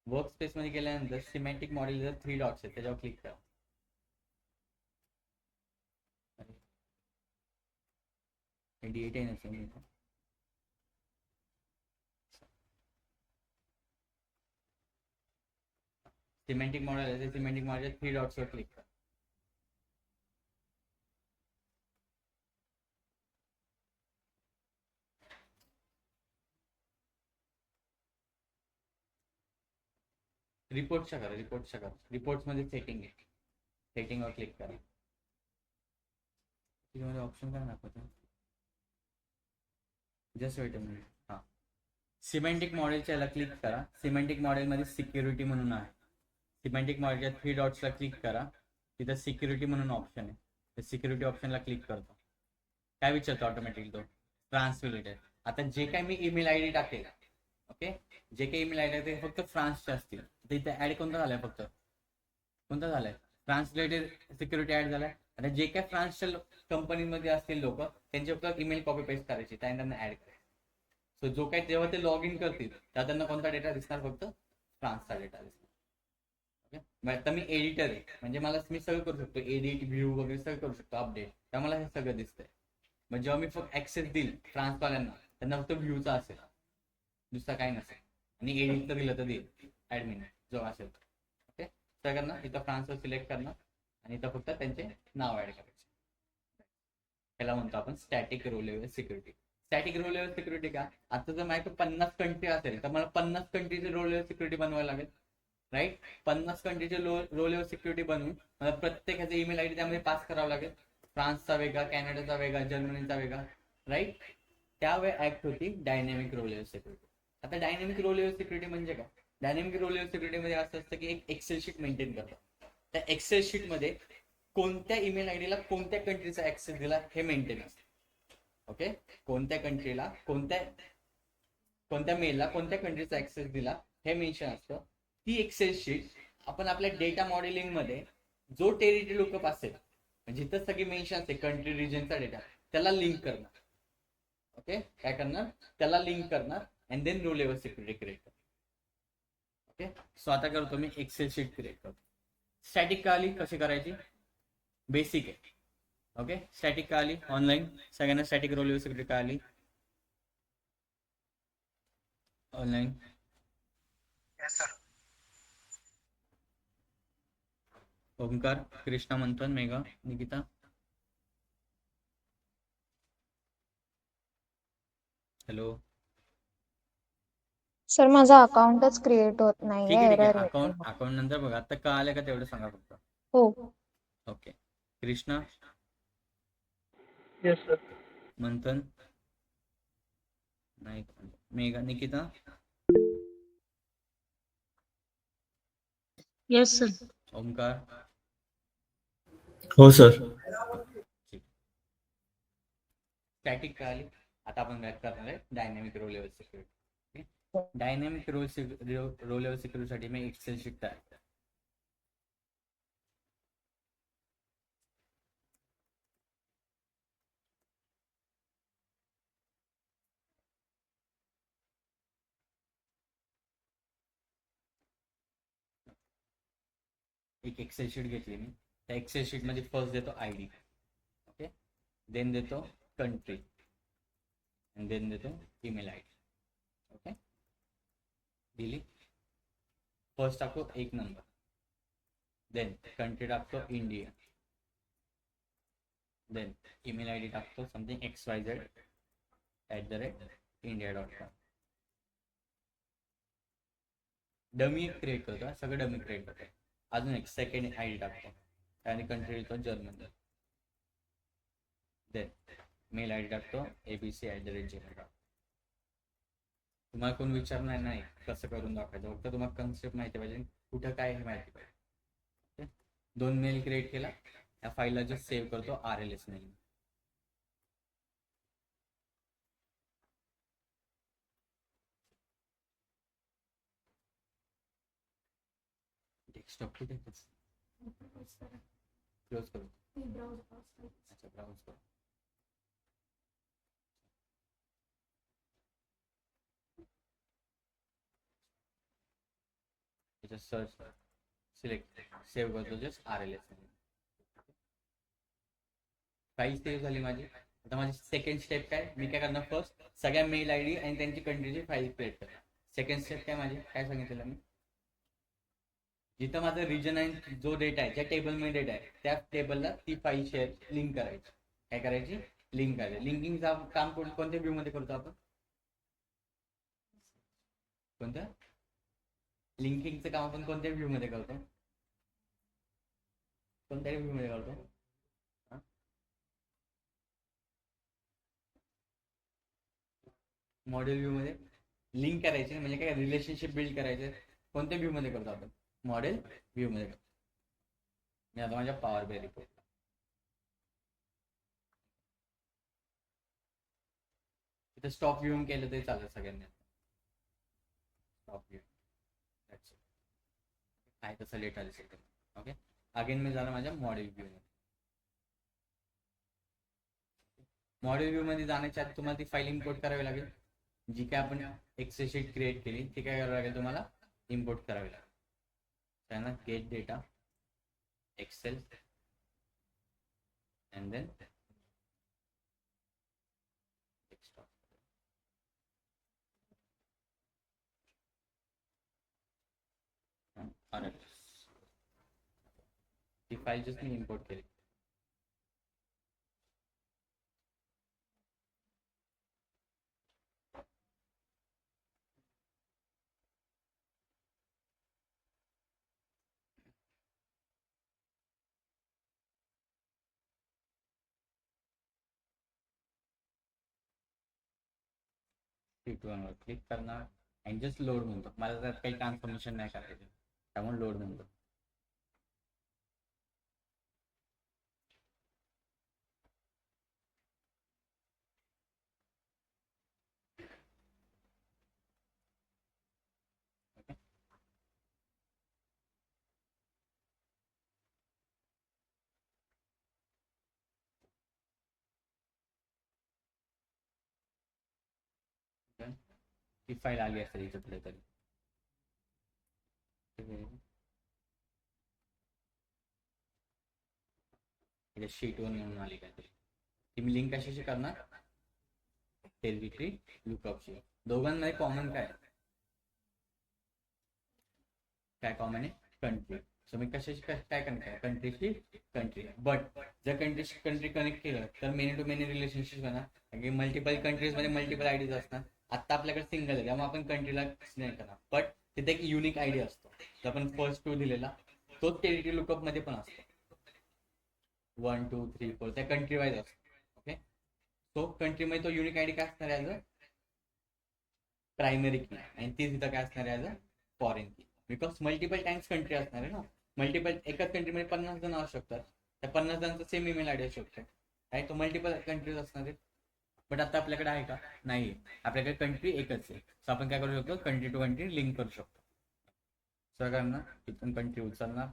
वर्क स्पेस मध्ये गेल्यानंतर सिमेंटिक मॉडेल जर 3 डॉट्स आहेत त्याच्यावर क्लिक करा. D8 आहे नसेल. सिमेंटिक मॉडेल आहे ते सिमेंटिक मॉडेल 3 डॉट्सवर क्लिक करा. रिपोर्टच्या करा, रिपोर्टच्या करा. रिपोर्ट्स मध्ये सेटिंग आहे, सेटिंगवर क्लिक करा. त्याच्यामध्ये ऑप्शन काय दाखवतो, जस्ट वेट अ मिनिट. हां, सिमेंटिक मॉडेलच्या याला क्लिक करा. सिमेंटिक मॉडेलमध्ये सिक्युरिटी म्हणून आहे. सिमेंटिक मॉडेलच्या 3 डॉट्सला क्लिक करा. तिथं सिक्युरिटी म्हणून ऑप्शन आहे, तर सिक्युरिटी ऑप्शनला क्लिक करतो. काय विचारतो ऑटोमॅटिक तो ट्रान्सलेटेड. आता जे काय मी ईमेल आय डी टाकेल, ओके, जे काही ईमेल आय डी ते फक्त फ्रान्सचे असतील. तर इथे ऍड कोणता झालाय, फक्त कोणता झालाय, ट्रान्सलेटेड सिक्युरिटी ऍड झालाय. आता जे काय फ्रान्सच्या कंपनीमध्ये असतील लोक, त्यांचे फक्त ईमेल कॉपी पेस्ट करायची, त्यांना ऍड करायचं. सो जो काही जेव्हा ते लॉग इन करतील तेव्हा त्यांना कोणता डेटा दिसणार, फक्त फ्रान्सचा डेटा दिसणार. ओके. आता मी एडिटर आहे, म्हणजे मी सगळं करू शकतो, एडिट, व्ह्यू वगैरे सगळं करू शकतो, अपडेट. त्यामुळे मला हे सगळं दिसतंय. मग जेव्हा मी फक्त ऍक्सेस देईल फ्रान्सवाल्यांना, त्यांना फक्त व्ह्यूचा असेल, दुसरा काही नसेल. आणि एडिट तर दिलं तर देईल ऍडमिन जो असेल. ओके. सगळ्यांना इथं फ्रान्सवर सिलेक्ट करणार आणि इथं फक्त त्यांचे नाव ऍड करायचे. त्याला म्हणतो आपण static row level security. Static row level security का, आता जर माझ्याकडे 50 कंट्री असेल तर मला 50 कंट्रीचे रो लेवल सिक्युरिटी बनवायला लागेल, राईट. 50 कंट्रीचे रो लेवल सिक्युरिटी बनवून मला प्रत्येकाचे ईमेल आय डी त्यामध्ये पास करावं लागेल. फ्रान्सचा वेगळा, कॅनडाचा वेगळा, जर्मनीचा वेगळा, राईट. त्यावेळी ऍक्ट होती डायनॅमिक रो लेवल सिक्युरिटी. आता डायनॅमिक रो लेवल सिक्युरिटी म्हणजे काय, डायनॅमिक रो लेवल सिक्युरिटी मध्ये असं असतं की एक एक्सेल शीट मेंटेन करतात. त्या एक्सेल शीट मध्ये कोणत्या ईमेल आयडीला कोणत्या कंट्रीचा ऍक्सेस दिला हे मेंटेन असतं. ओके. कोणत्या कंट्रीला कोणत्या मेलला कोणत्या कंट्रीचा ऍक्सेस दिला हे मेन्शन असतं. ती एक्सेल शीट आपण आपल्या डेटा मॉडेलिंग मध्ये जो टेरिटरी लुकअप असेल, म्हणजे इथं सगळी मेन्शन असते कंट्री रिजनचा डेटा, त्याला लिंक करणार. ओके. काय करणार, त्याला लिंक करणार and then row level security create करणार. ओके. सो आता करतो मी एक्सेल शीट क्रिएट करतो. स्टॅटिक कळाली कशी करायची, बेसिक आहे. ओके स्टॅटिक कळाली ऑनलाईन सगळ्यांना स्टॅटिक रोल सिक्युरिटी कळाली online Omkar Krishna Manthan Megha Nikita hello sir माझा अकाउंटच क्रिएट होत ठीक नाहीये, आहे ठीक आहे एरर येते. अकाउंट नंतर बघा आता कळालं का तेवढं सांगा फक्त हो. Okay Krishna yes sir. Manthan नाही मेघा निकिता येस सर. ओमकार हो सर. स्टॅटिक कळाली आता आपण काय करणार आहे dynamic row level security dynamic row level सिक्युरिटीसाठी मी एक्सेल शीट तयार करतो. एक एक्सेल शीट घेतली मी त्या एक्सेल शीट मध्ये फर्स्ट देतो आय डी ओके देन देतो कंट्री आणि देन देतो ईमेल आय डी ओके दिली फर्स्ट टाकतो एक नंबर देन कंट्री टाकतो India then email I D टाकतो समथिंग xyz@india.com डमी क्रिएट करतो सगळं डमी क्रिएट करतो अजून एक सेकंड आय डी टाकतो आणि कंट्री येतो German then mail I D टाकतो abc@gmail.com तुम्हाला कोण विचारणार नाही कसं करून दाखवायचं फक्त तुम्हाला कन्सेप्ट माहिती पाहिजे कुठं काय हे माहिती पाहिजे 2 मेल क्रिएट केला या फाईलला जो सेव्ह करतो RLS मेल डेस्कटॉप कुठे क्लोज करू अच्छा ब्राउज करू त्याच्यात सर्च सिलेक्ट सेव्ह करतो जस्ट RLS फाईल सेव्ह झाली माझी आता माझी सेकंड स्टेप काय मी काय करणार फर्स्ट सगळ्या मेल आय डी आणि त्यांची कंट्रीची फाईल क्रिएट करणार सेकंड स्टेप काय माझी काय सांगितलेलं मी जिथं माझं रिजन आहे जो डेटा आहे ज्या टेबलमध्ये डेटा आहे त्या टेबलला ती फाईल शेअर लिंक करायची काय करायची लिंक करायची लिंकिंगचा काम कोणत्या व्ह्यू मध्ये करतो आपण कोणत्या लिंकिंगचं काम आपण कोणत्या व्ह्यू मध्ये करतो कोणत्या व्ह्यू मध्ये करतो मॉडेल व्ह्यू मध्ये लिंक करायचे म्हणजे काय रिलेशनशिप बिल्ड करायचे कोणत्या व्ह्यू मध्ये करतो आपण मॉडेल व्ह्यू मध्ये करतो मी आता माझ्या पॉवर बाय रिपोर्ट इथे स्टॉक व्ह्यू केलं तरी चालेल सगळ्यांनी स्टॉक व्ह्यू आहे तसं लेट दिसेल ओके अगेन मी झालं माझ्या मॉडेल व्ह्यू मध्ये मॉडेल व्ह्यू मध्ये जाण्याच्या आधी तुम्हाला ती फाईल इम्पोर्ट करावी लागेल जी काय आपण एक्सेल शीट क्रिएट केली ती काय करावी लागेल तुम्हाला इम्पोर्ट करावी लागेल त्यांना get data Excel and then ती फाईल जस्ट मी इम्पोर्ट केली वर क्लिक करणार अँड जस्ट लोड म्हणतो मला त्यात काही ट्रान्सफॉर्मेशन नाही करायचं त्यामुळे लोड म्हणतो ती फाईल आली असेल इथे पुढे तरी शीट 1 म्हणून आली काय ती मी लिंक कशाशी करणार, टेरिटरी लुकअपची. दोघांमध्ये कॉमन काय कॉमन आहे, कंट्री. सो मी कशाशी काय कनेक्ट आहे, कंट्रीशी कंट्री. बट जर कंट्रीशी कंट्री कनेक्ट केलं तर मेनी टू मेनी रिलेशनशिप होणार, कारण की मल्टिपल कंट्रीजमध्ये मल्टिपल आयडीज असणार. आता आपल्याकडे सिंगल आहे त्यामुळे आपण कंट्रीला नाही करणार, बट तिथे एक युनिक आयडी असतो. तर आपण फर्स्ट 2 दिलेला तोच टेरिटरी लुकअप मध्ये पण असतो. 1 2 3 4 त्या कंट्री वाईज असतो. ओके, सो कंट्रीमध्ये तो युनिक आयडी काय असणार आहे, ॲज अ प्रायमरी की, आणि ती तिथं काय असणार आहे, ॲज अ फॉरेन की. बिकॉज मल्टिपल टाइम्स कंट्री असणार आहे ना, मल्टिपल एकाच कंट्रीमध्ये 50 जण असू शकतात, त्या 50 जणांचा सेम ईमेल आयडी असू शकतो, राईट. तो मल्टिपल कंट्रीज असणार आहेत. बट आता आपल्याकडे आहे का, नाही. आपल्याकडे कंट्री एकच आहे. सो आपण काय करू शकतो, कंट्री टू कंट्री लिंक करू शकतो. सर करणार इथून कंट्री उचलणार,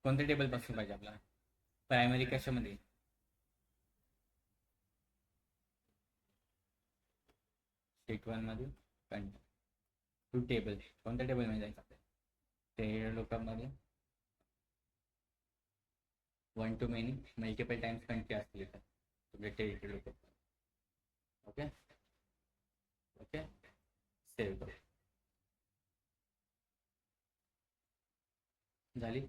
कोणत्या टेबल पासून पाहिजे आपल्याला, प्रायमरी कशामध्ये, शीट 1 मध्ये कंट्री टू टेबल. कोणत्या टेबल मध्ये जायचं, ते लोकांमध्ये 1 to many multiple times country असतील इथं तुमच्या टेरिटरी लोक. ओके ओके, सेव्ह करू. झाली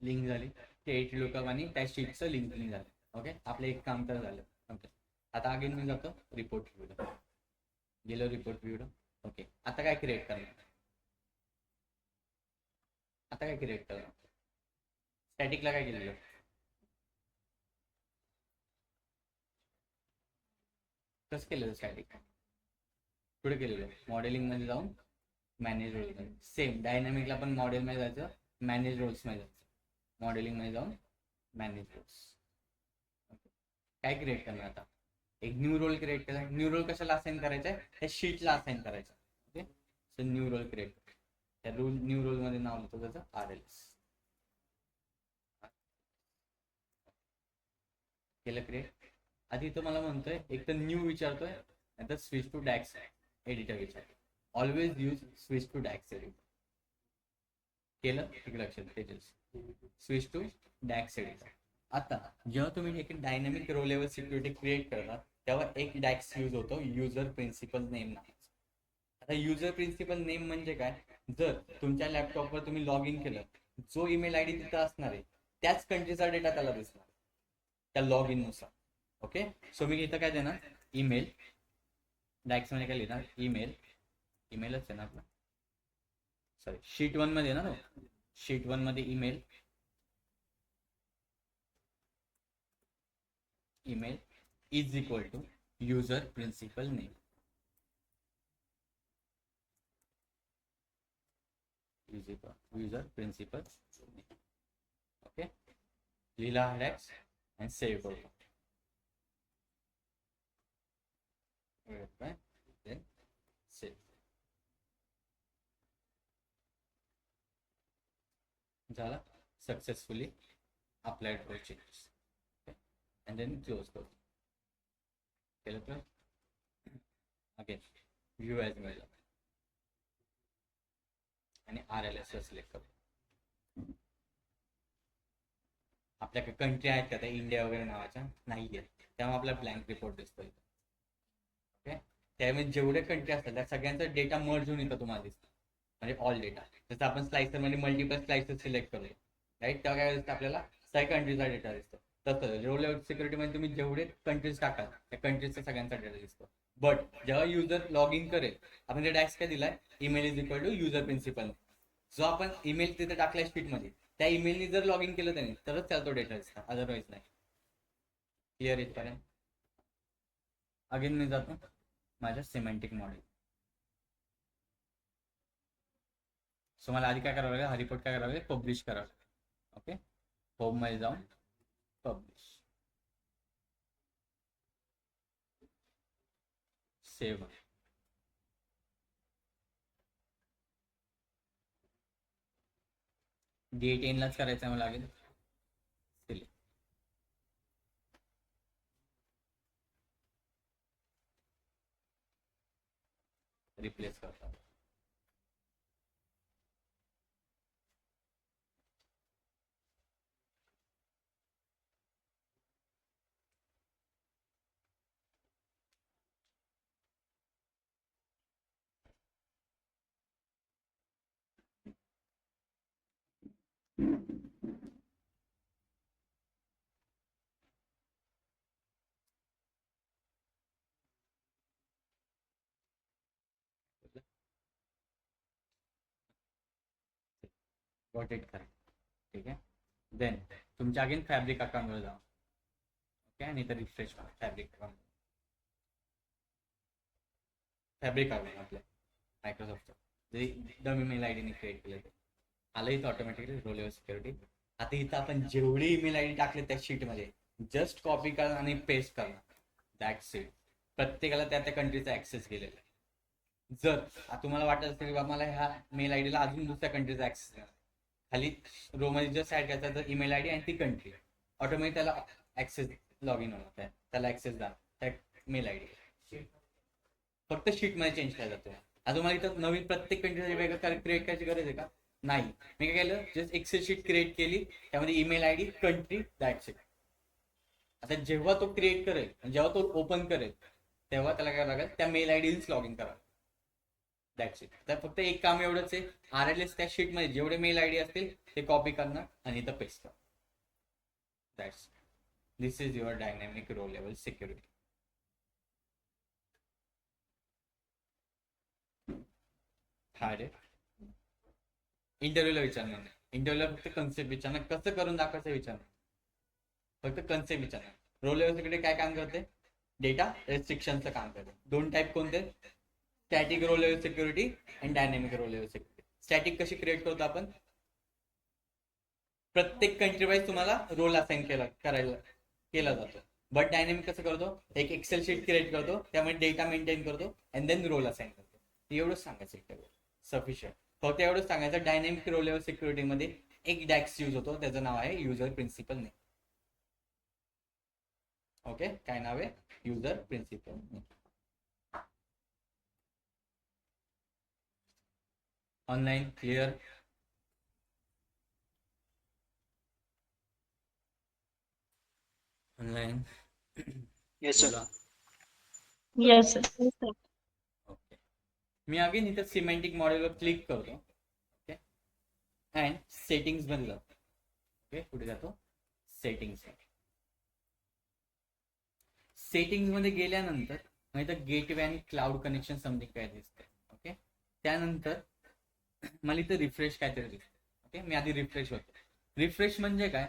लिंक, झाली टेरिटरी लोकअप आणि त्या शीटचं लिंक झालं. ओके, आपलं एक काम तर झालं. ओके, आता अगेन मी जातो रिपोर्ट व्ह्यूला, गेलो रिपोर्ट व्ह्यूला. ओके, आता काय क्रिएट करणार, स्टॅटिकला काय केलेलं, कसं केलेलं स्टॅटिक, पुढे केलेलं मॉडेलिंग मध्ये जाऊन मॅनेज रोल. सेम डायनामिकला पण मॉडेल मध्ये जायचं, मॅनेज रोल्स मध्ये जायचं, मॉडेलिंग मध्ये जाऊन मॅनेज रोल्स. काय क्रिएट करणार, आता एक न्यू रोल क्रिएट केला. न्यू रोल कशाला असाइन करायचा आहे, त्या शीटला असाइन करायचं. Okay, so new role create, त्या न्यू रोल मध्ये नाव होतं त्याचं RLS. केलं क्रिएट. आधी तो मला म्हणतोय एक तर न्यू विचारतोय, नाहीतर स्विच टू डॅक्स एडिटर विचारतोय. Always use switch to DAX editor. केलं एक लक्षात, Tejas switch to DAX editor. आता जेव्हा तुम्ही एक dynamic row level security create करता तेव्हा एक डॅक्स यूज होतो, युजर प्रिन्सिपल नेम नावाचा. आता युजर प्रिन्सिपल नेम म्हणजे काय, जर तुमच्या लॅपटॉपवर तुम्ही लॉग इन केलं, जो ईमेल आयडी तिथं असणार आहे त्याच कंट्रीचा डेटा त्याला दिसणार त्या लॉग इन नुसार. ओके, सो मी इथं काय देणार, ईमेल. डॅक्स मध्ये काय लिहिणार, ईमेलच आहे ना आपला, सॉरी शीट 1 मध्ये ना, शीट 1 मध्ये email is equal to user principal name. User principal name. Okay, लिहिला डॅक्स आणि सेव्ह करतो. then save. झाला successfully applied for changes. and then close करू. केलं तर अगेन व्ह्यू ॲज मिळाला आणि RLS सिलेक्ट करू. आपल्याकडे कंट्री आहेत का त्या इंडिया वगैरे नावाच्या नाही आहेत, त्यामुळे आपला ब्लँक रिपोर्ट दिसतोय. ओके, त्यामुळे जेवढे कंट्री असतात त्या सगळ्यांचा डेटा मर्ज होऊन येतं तुम्हाला दिसतं, म्हणजे ऑल डेटा. जसं आपण स्लायसर मध्ये मल्टिपल स्लायसेस सिलेक्ट करतो, राईट, तेव्हा काय दिसतं आपल्याला सगळ्या कंट्रीचा डेटा दिसतो. तसं रो लेवल सिक्युरिटीमध्ये तुम्ही जेवढे कंट्रीज टाकाल त्या कंट्रीजचा सगळ्यांचा डेटा दिसतो. बट जेव्हा युजर लॉग इन करेल, आपण ते डॅक्स काय दिलाय, email is equal to user principal. जो आपण ईमेल तिथे टाकलाय शीटमध्ये त्या ईमेलनी जर लॉग इन केलं त्याने तरच त्याला तो डेटा दिसतो, अदरवाईज नाही. क्लिअर इथपर्यंत. अगेन मी जातो माझ्या सिमेंटिक मॉडेल. सो मला आधी काय करावं लागेल, हा रिपोर्ट काय करावं लागेल, पब्लिश करावं लागेल. ओके, होम मध्ये जाऊन पब्लिश, सेव्ह. डेट एनलाच करायचं मला लागेल. सिलेक्ट. रिप्लेस करतो. Got it correct. ठीक आहे. देन तुमच्या अगेन फॅब्रिक अकाउंटवर जाऊ. ओके. आणि इथं रिफ्रेश करा फॅब्रिक अकाउंट. फॅब्रिक अकाउंट आपलं मायक्रोसॉफ्टचं जे डमी मेल आय डीने क्रिएट केलं ते आलं इथं ऑटोमॅटिकली रोल लेवल सिक्युरिटी. आता इथं आपण जेवढी ईमेल आय डी टाकले त्या शीटमध्ये जस्ट कॉपी करा आणि पेस्ट करा. That's it. प्रत्येकाला त्या कंट्रीचा ऍक्सेस गेलेला आहे. जर तुम्हाला वाटत असेल की बाबा मला ह्या मेल आय डीला अजून दुसऱ्या कंट्रीचा ऍक्सेस खाली रो मध्ये जस्ट ऍड करायचा तर ईमेल आय डी आणि ती कंट्री ऑटोमॅटिक त्याला ऍक्सेस लॉग इन होणार आहे. त्याला ऍक्सेस द्या त्या मेल आय डी फक्त शीटमध्ये चेंज केला जातो. आता तुम्हाला इथं नवीन प्रत्येक कंट्रीसाठी वेगळं क्रिएट करायची गरज आहे का? नाही. मी काय केलं जस्ट एक्सेल शीट क्रिएट केली त्यामध्ये email I D country that's it. आता जेव्हा तो क्रिएट करेल जेव्हा तो ओपन करेल तेव्हा त्याला काय लागेल त्या मेल आय डीच लॉग इन करा. That's it. तर फक्त एक काम एवढंच आहे RLS त्या शीटमध्ये जेवढे मेल आय डी असतील ते कॉपी करणार आणि इथं पेस्ट करा. That's this is your dynamic row level security. Hard आहे. इंटरव्ह्यूला विचारणार नाही. इंटरव्ह्यूला फक्त कन्सेप्ट विचारणार कसं करून दाखवायचं विचारणार. फक्त कन्सेप्ट विचारणार. रो लेवल सिक्युरिटी काय काम करते? डेटा रेस्ट्रिक्शनचं काम करते. दोन टाईप कोणते? स्टॅटिक रो लेवल सिक्युरिटी आणि dynamic row level security. Static कशी क्रिएट करतो आपण? प्रत्येक कंट्री वाईज तुम्हाला रोल असाइन केला जातो. बट डायनॅमिक कसं करतो? एक एक्सेल शीट क्रिएट करतो त्यामध्ये डेटा मेंटेन करतो अँड देन रोल असाइन करतो. एवढंच सांगायचं सफिशियंट. फक्त एवढंच सांगायचं डायनॅमिक रो लेवल सिक्युरिटीमध्ये एक डॅक्स यूज होतो त्याचं नाव आहे युजर प्रिन्सिपल नेम. ओके. काय नाव आहे? User principal name. Online clear? Online yes sir. बोला. Yes sir. ओके. मी अगेन इथं सिमेंटिक मॉडेलवर क्लिक करतो. ओके. अँड सेटिंग्स मध्ये जातो. ओके. कुठे जातो? सेटिंग्स. सेटिंग्स मध्ये गेल्यानंतर मग इथं गेटवे आणि क्लाउड कनेक्शन समथिंग काय दिसतंय. ओके. त्यानंतर मला इथं रिफ्रेश काहीतरी दिसतं. ओके. मी आधी रिफ्रेश होतो. रिफ्रेश म्हणजे काय?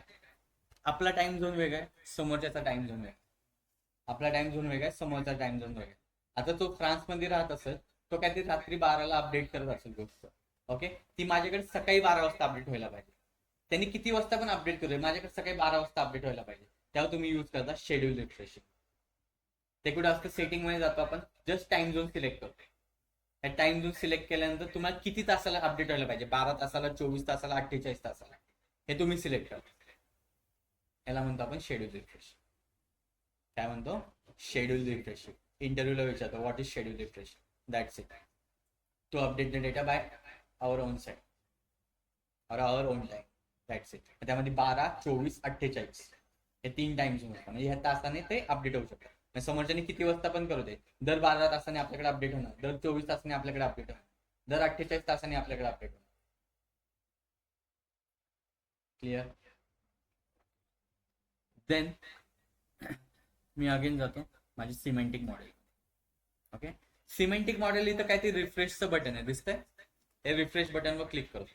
आपला टाइम झोन वेगळा आहे समोरच्याचा टाइम झोन वेगळा. आपला टाइम झोन वेगळा आहे समोरचा टाइम झोन वेगळा. आता तो फ्रान्समध्ये राहत असेल तो काहीतरी रात्री 12ला अपडेट करत असेल गोष्ट. ओके. ती माझ्याकडे सकाळी 12 वाजता अपडेट व्हायला पाहिजे. त्यांनी किती वाजता पण अपडेट करू माझ्याकडे सकाळी 12 वाजता अपडेट व्हायला पाहिजे. तेव्हा तुम्ही यूज करता शेड्यूल रिफ्रेशिंग. ते कुठं असतं? सेटिंग मध्ये जातो आपण जस्ट टाइम झोन सिलेक्ट करतो. त्या टाइम झोन सिलेक्ट केल्यानंतर तुम्हाला किती तासाला अपडेट व्हायला पाहिजे? 12 तासाला, 24 तासाला, 48 तासाला हे तुम्ही सिलेक्ट करता. याला म्हणतो आपण शेड्यूल रिफ्रेश. काय म्हणतो? Schedule refreshing. इंटरव्ह्यूला विचारतो what is schedule refreshing. That's it. To update the data by our own side or our own time. That's it. त्यामध्ये 12, 24, 48 हे 3 टाइम झोन असतात. म्हणजे ह्या तासाने ते अपडेट होऊ शकतात. समोरच्याने किती वाजता पण करू दे. दर 12 तासाने आपल्याकडे अपडेट होणार. दर 24 तासाने आपल्याकडे अपडेट होणार. दर 48 तासाने आपल्याकडे अपडेट होणार. क्लिअर? देन मी अगेन जातो माझी semantic model. Okay. Semantic model इथं काहीतरी रिफ्रेशचं बटन आहे दिसतंय. हे रिफ्रेश बटनवर क्लिक करतो.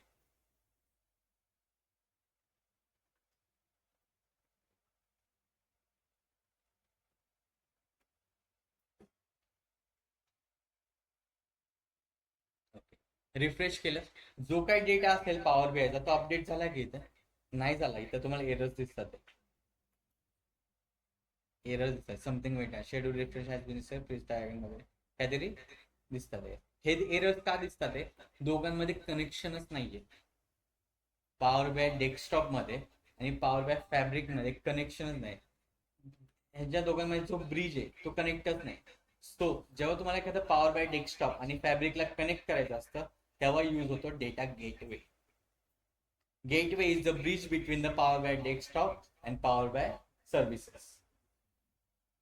रिफ्रेश केलं. जो काही डेटा असेल पॉवर बीआयचा तो अपडेट झाला की इथं नाही झाला. इथं तुम्हाला एरर्स दिसतात. एरर दिसतात. समथिंग वेट आहे. Schedule refresh has been saved please diagram वगैरे काहीतरी दिसतात. हे एरर्स का दिसतात? दोघांमध्ये कनेक्शनच नाहीये. पॉवर बीआय डेस्कटॉप मध्ये आणि पॉवर बीआय फॅब्रिक मध्ये कनेक्शनच नाही. ह्याच्या दोघांमध्ये जो ब्रिज आहे तो कनेक्टच नाही. सो जेव्हा तुम्हाला एखादं पॉवर बाय डेस्कटॉप आणि फॅब्रिकला कनेक्ट करायचं असतं तेव्हा यूज होतो data gateway. Gateway is the bridge between the power BI desktop and power BI services.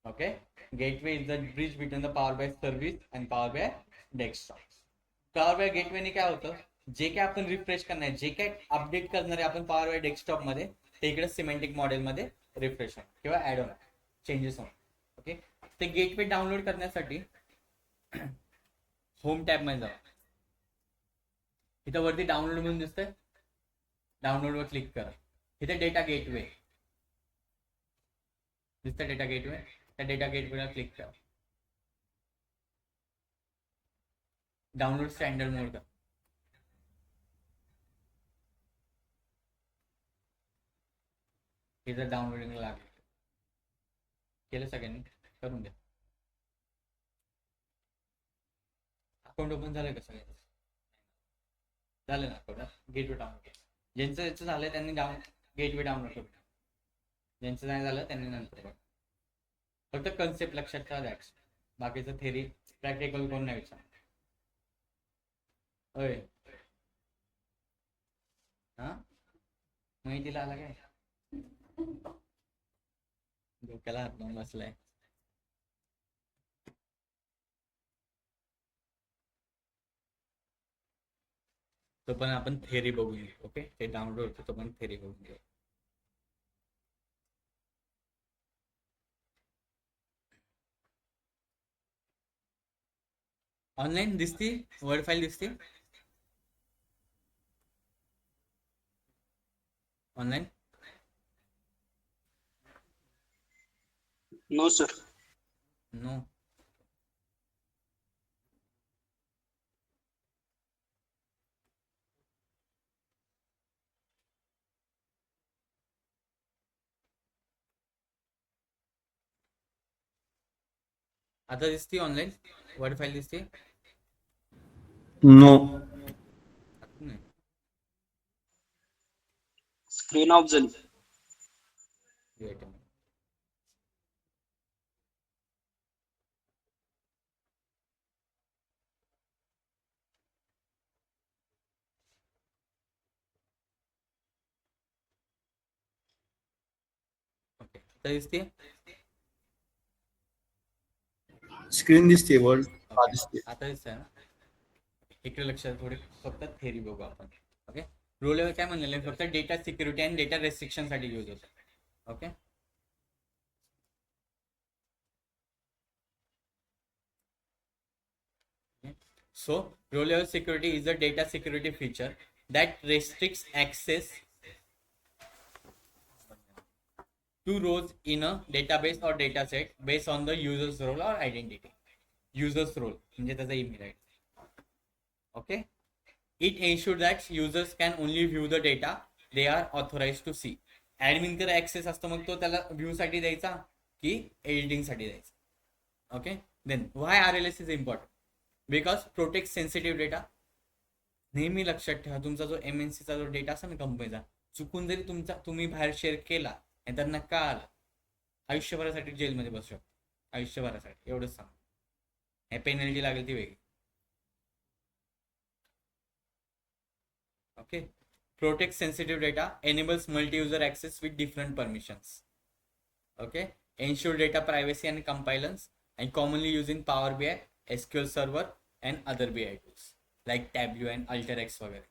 Okay, gateway is the bridge between the power BI service and power BI desktop. Power BI गेटवेने काय होतं, जे काय आपण refresh करणार आहे, जे काय अपडेट करणार आहे आपण पॉवर बाय डेस्कटॉप मध्ये, ते इकडे सिमेंटिक मॉडेलमध्ये रिफ्रेश होणार किंवा ऍड होणार, चेंजेस होणार. ओके, ते गेटवे डाउनलोड करण्यासाठी होम टॅब मध्ये जाऊ. इथं वरती डाउनलोड म्हणून दिसतंय, डाउनलोड वर क्लिक करा. इथे डेटा गेटवे दिसतं, डेटा गेटवे. त्या डेटा गेटवेला क्लिक करा. डाउनलोड स्टँडर्ड मोड करा. इथं डाउनलोडिंग लागेल. केलं सगळ्यांनी, करून द्या. अकाउंट ओपन झालंय का सगळ्यांचं? झालं ना अकाउंट? गेटवे डाउनलोड केलं. ज्यांचं झालंय त्यांनी गेटवे डाउनलोड करून, ज्यांचं नाही झालं त्यांनी नंतर बघा. फक्त कन्सेप्ट लक्षात ठेवा द्यायचं, बाकीचं थेरी प्रॅक्टिकल कोण नाही विचार. होय, हा माहितीला आला काय? डोक्याला हात लावून बसलाय. तो पण आपण थेरी बघून घेऊ. ओके, ते डाउनलोड होतं, तो पण थेरी बघून घेऊ. ऑनलाईन दिसती, वर्ड फाईल दिसते ऑनलाईन? No sir. नो. आता दिसते ऑनलाईन वर्ड फाईल दिसते? नो. नाही. स्क्रीन ऑफ झाली. Wait a minute. ओके, आता दिसते? स्क्रीन दिसते, वर्ड दिसते. आता दिसतंय ना? इकडे लक्षात थोडे फक्त थेरी बघू आपण. ओके, रो लेवल काय म्हणलेलं आहे, फक्त डेटा सिक्युरिटी आणि डेटा रेस्ट्रिक्शन साठी यूज होतं. Okay, so row level security is a data security feature that restricts access to rows in a database or data set based on the user's role or identity. User's role म्हणजे त्याचा email ID. Okay, it ensures that users can only view the data they are authorized to see. Admin कडे access असतो, मग तो त्याला view साठी द्यायचा की एडिटिंग साठी द्यायचा. Okay, then why RLS is important? Because protect sensitive data. नेहमी लक्षात ठेवा, तुमचा जो MNC चा जो डेटा असतो ना कंपनीचा, चुकून जरी तुम्ही बाहेर शेअर केला आणि त्यांना का आला, आयुष्यभरासाठी जेलमध्ये बसू शकतो. आयुष्यभरासाठी, एवढंच सांग. हे पेनल्टी लागेल ती वेगळी. Okay, protects sensitive data, enables multi-user access with different permissions. Okay, ensure data privacy and compliance, and commonly used in Power BI, SQL Server, and other BI tools like Tableau and Alteryx वगैरे.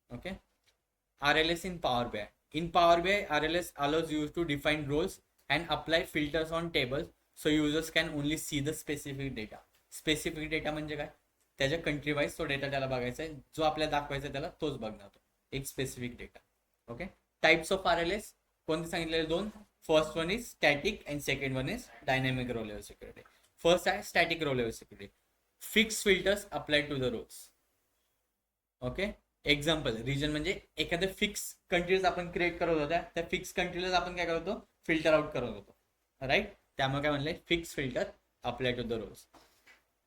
Okay, RLS in Power BI. In Power BI, RLS allows you to define roles and apply filters on tables so users can only see the specific data. Specific data म्हणजे काय? त्याच्या country wise तो data त्याला बघायचा आहे, जो आपल्याला दाखवायचा त्याला तोच बघणार तो, एक specific data. Okay, types of RLS कोणते सांगितलेले? दोन. First one is static and second one is dynamic row level security. First आहे static row level security. Fix filters apply to the rows. Okay, example region म्हणजे एखाद्या fix countries आपण create करत होत्या, त्या फिक्स कंट्रीलाच आपण काय करत होतो, फिल्टर आउट करत होतो. राईट, त्यामुळे काय म्हणलंय, fix filter apply to the rows.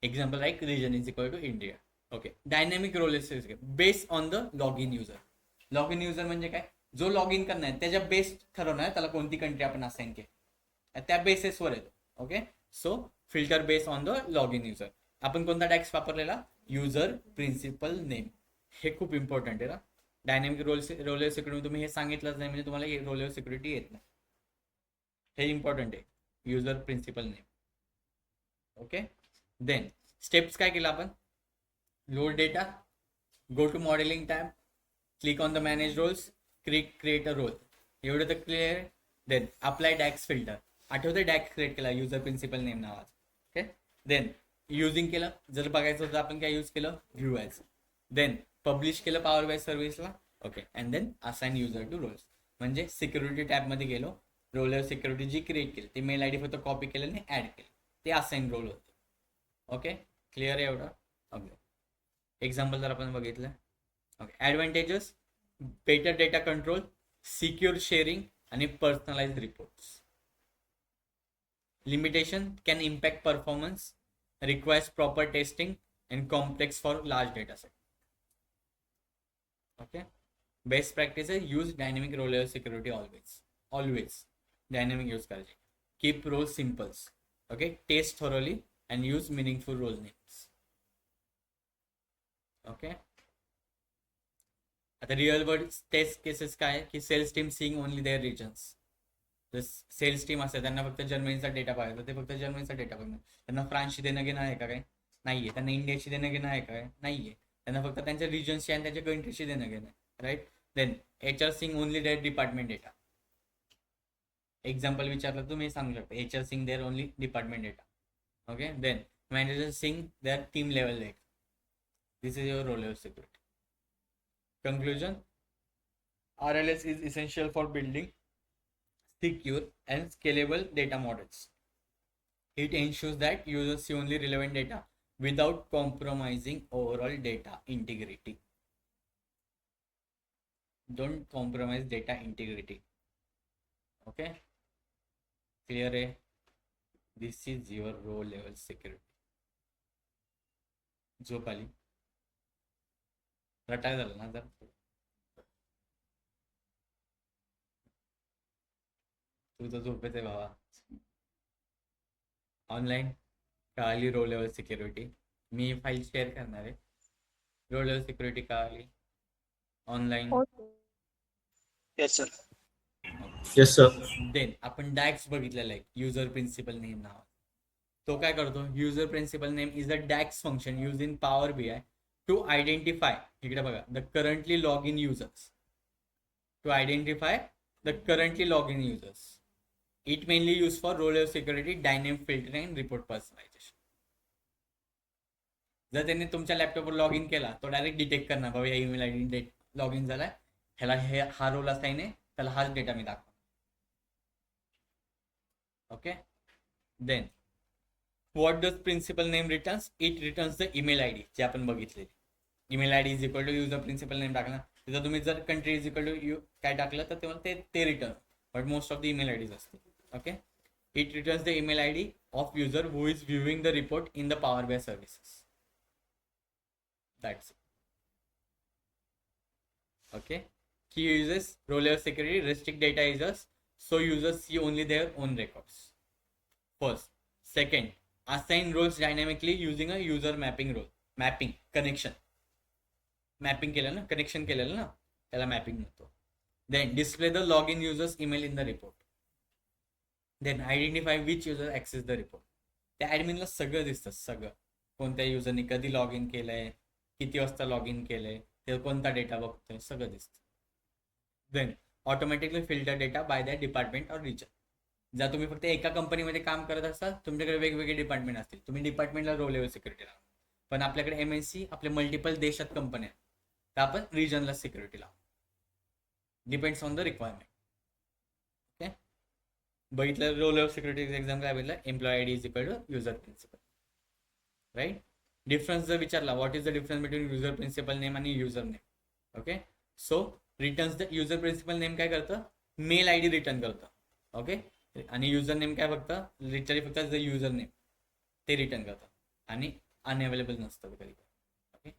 Example like region is equal to India. Okay, dynamic role is based on the login user. Login user म्हणजे काय, जो लॉग इन करणार आहे त्याच्या बेस ठरवणार त्याला कोणती कंट्री आपण असाइन केली, त्या बेसिसवर येतो. Okay, so filter base on the log in user. आपण कोणता टॅक्स वापरलेला? User principal name. हे खूप इम्पॉर्टंट आहे ना. डायनॅमिक रोलर सिक्युरिटी तुम्ही हे सांगितलंच नाही म्हणजे तुम्हाला रोलर सिक्युरिटी येत नाही. हे इम्पॉर्टंट आहे, user principal name. Okay. Then steps काय केलं आपण? Load data, go to modeling tab, click on the manage roles, create a role. एवढं तर क्लिअर आहे. Then apply DAX filter. आठवते डॅक्स क्रिएट केला युजर प्रिन्सिपल नेम नावाचा. ओके. देन युजिंग केलं, जर बघायचं होतं आपण काय यूज केलं? View as. देन पब्लिश केलं पॉवर बाय सर्व्हिसला. Okay. And then assign user to roles. म्हणजे सिक्युरिटी टॅबमध्ये गेलो, रोलर सिक्युरिटी जी क्रिएट केली ती मेल आय डी फक्त कॉपी केलं आणि ॲड केलं, ते असाइन रोल होतं. ओके. क्लिअर आहे एवढं? ओके. एक्झाम्पल जर आपण बघितलं. Okay. Advantages, better data control, secure sharing आणि personalise reports. Limitation, can impact performance, requires proper testing and complex for large data set. Okay. Best practices, use dynamic role security always dynamic use करायचे. Keep roles simple. Okay. Test thoroughly and use meaningful role names. Okay. आता real world test cases काय की sales team seeing only their regions. Sales team असते त्यांना फक्त जर्मनीचा data पाहिजे, ते फक्त जर्मनीचा डेटा बघणार. त्यांना फ्रान्सची देणं घेणं आहे का काय? नाहीये. त्यांना इंडियाची देणं घेणं आहे का काय? नाहीये. त्यांना फक्त त्यांच्या रिजन्सची आणि त्यांच्या कंट्रीची देणं घेणं, right. Then HR seeing only their department data. Example विचारलं तुम्ही सांगू शकता HR seeing their only department data. Okay. Then manager seeing their team level data. This is your role of security. Conclusion, RLS is essential for building secure and scalable data models. It ensures that users see only relevant data without compromising overall data integrity. Don't compromise data integrity. Okay? Clear है? This is your row level security. झोप आली? रटाय झालं ना जर तू तर झोपेच आहे भावा. Online कळाली रो लेवल सिक्युरिटी. मी फाईल शेअर करणार आहे. रो लेवल सिक्युरिटी कळाली online. Yes sir. Yes, sir. Then आपण डॅक्स बघितलेला आहे, युजर प्रिन्सिपल नेम नाव. तो काय करतो? User principal name is a DAX function use in power BI to identify, इकडे बघा, the currently login users. To identify the currently login users. It mainly used for role of security, dynamic filtering and report personalization. जर त्यांनी तुमच्या लॅपटॉपवर log in केला तो direct detect करणार बाबा या ईमेल आयडी लॉग इन झालाय, ह्याला हा रोल असाइन आहे, त्याला हाच डेटा मी दाखवा. Okay. Then what does principal name returns? It returns the email ID जे आपण बघितलेली. Email ID is equal to user principal name टाकला, तिथं तुम्ही जर कंट्री इज इक्वल टू काय टाकलं तर तेव्हा ते return, but most of the email IDs असते. Okay. It returns the email ID of user who is viewing the report in the power BI services. That's okay. की users role level security restrict data users so users see only their own records. First. Second, assign roles dynamically using a user mapping role. Mapping, connection. Mapping केलं ना, connection केलेलं ना, त्याला mapping म्हणतो. Then display the log in users email in the report. Then identify which user access the report. त्या ॲडमिनला सगळं दिसतं, सगळं कोणत्या युजरने कधी लॉग इन केलंय, किती वाजता लॉग इन केलंय, ते कोणता डेटा बघतोय, सगळं दिसतं. Then automatically filter data by the department or region. जर तुम्ही फक्त एका कंपनीमध्ये काम करत असाल, तुमच्याकडे वेगवेगळे डिपार्टमेंट असतील, तुम्ही डिपार्टमेंटला रो लेवल सिक्युरिटी लावा. पण आपल्याकडे MNC आपले मल्टिपल देशात कंपन्या, तर आपण रिजनला सिक्युरिटी लावू. Depends on the requirement. Okay. बघितलं रोल ऑफ सिक्युरिटी एक्झाम काय बघितलं? Employ ID is equal to user principal, right. Difference जर विचारला what is the difference between user principal name आणि user name. Okay. So returns the user principal name काय करतं? Mail ID return करतं. Okay. आणि user name काय फक्त literally फक्त द युजर नेम ते रिटर्न करतं आणि अनअवेलेबल नसतं कधी. ओके.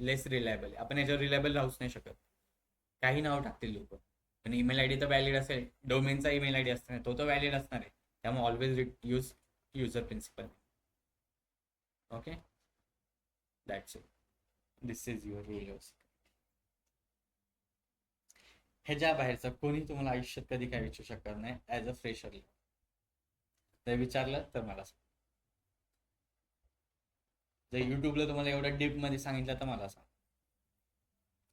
लेस रिलायबल. आपण याच्यावर रिलायबल राहूच नाही शकत. काही नाव टाकतील लोक, पण ईमेल आयडी तर व्हॅलिड असेल. डोमेनचा ईमेल आयडी असणार तो तर व्हॅलिड असणार आहे. त्यामुळे always use user principal. Okay, that's it. This is your rule of security. ह्याच्या बाहेरचं कोणी तुम्हाला आयुष्यात कधी काय विचारू शकत नाही ऍज अ फ्रेशर. जर विचारलं तर मला सांग. जर युट्यूबला तुम्हाला एवढं डीप मध्ये सांगितलं तर मला सांग.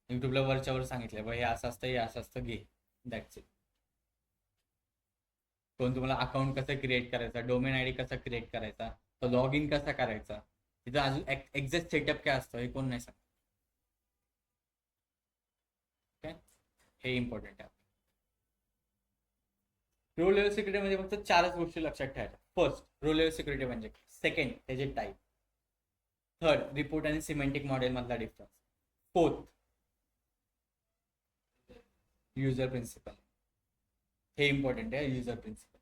युट्यूबला वरच्या वर सांगितलं बा हे असं असतं, हे असं असतं, घे. That's it. कोण तुम्हाला अकाउंट कसं क्रिएट करायचा, डोमेन आयडी कसा क्रिएट करायचा, तो लॉग इन कसा करायचा, तिथं अजून एक्झॅक्ट सेटअप काय असतं हे कोण नाही सांगत. ओके, हे इम्पॉर्टंट आहे. रो लेवल सिक्युरिटी म्हणजे फक्त 4च गोष्टी लक्षात ठेवायच्या. फर्स्ट, रो लेवल सिक्युरिटी म्हणजे. सेकंड, त्याचे टाईप. थर्ड, रिपोर्ट आणि सिमेंटिक मॉडेल मधला डिफरन्स. Fourth, user principal. हे इम्पॉर्टंट आहे, युजर प्रिन्सिपल.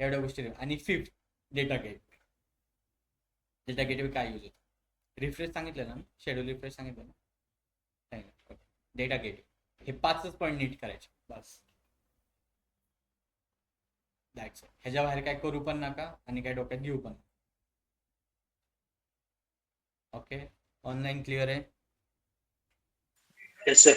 एवढ्या गोष्टी. आणि fifth, data gateway. Data gateway काय यूज होतो, रिफ्रेश सांगितलं ना, शेड्यूल रिफ्रेश सांगितलं ना. डेटा गेटवे हे 5च पॉईंट नीट करायचे बस. That's it. ह्याच्या बाहेर काय करू पण नका आणि काय डोक्यात घेऊ पण. ओके, ऑनलाईन क्लिअर आहे. Yes, sir.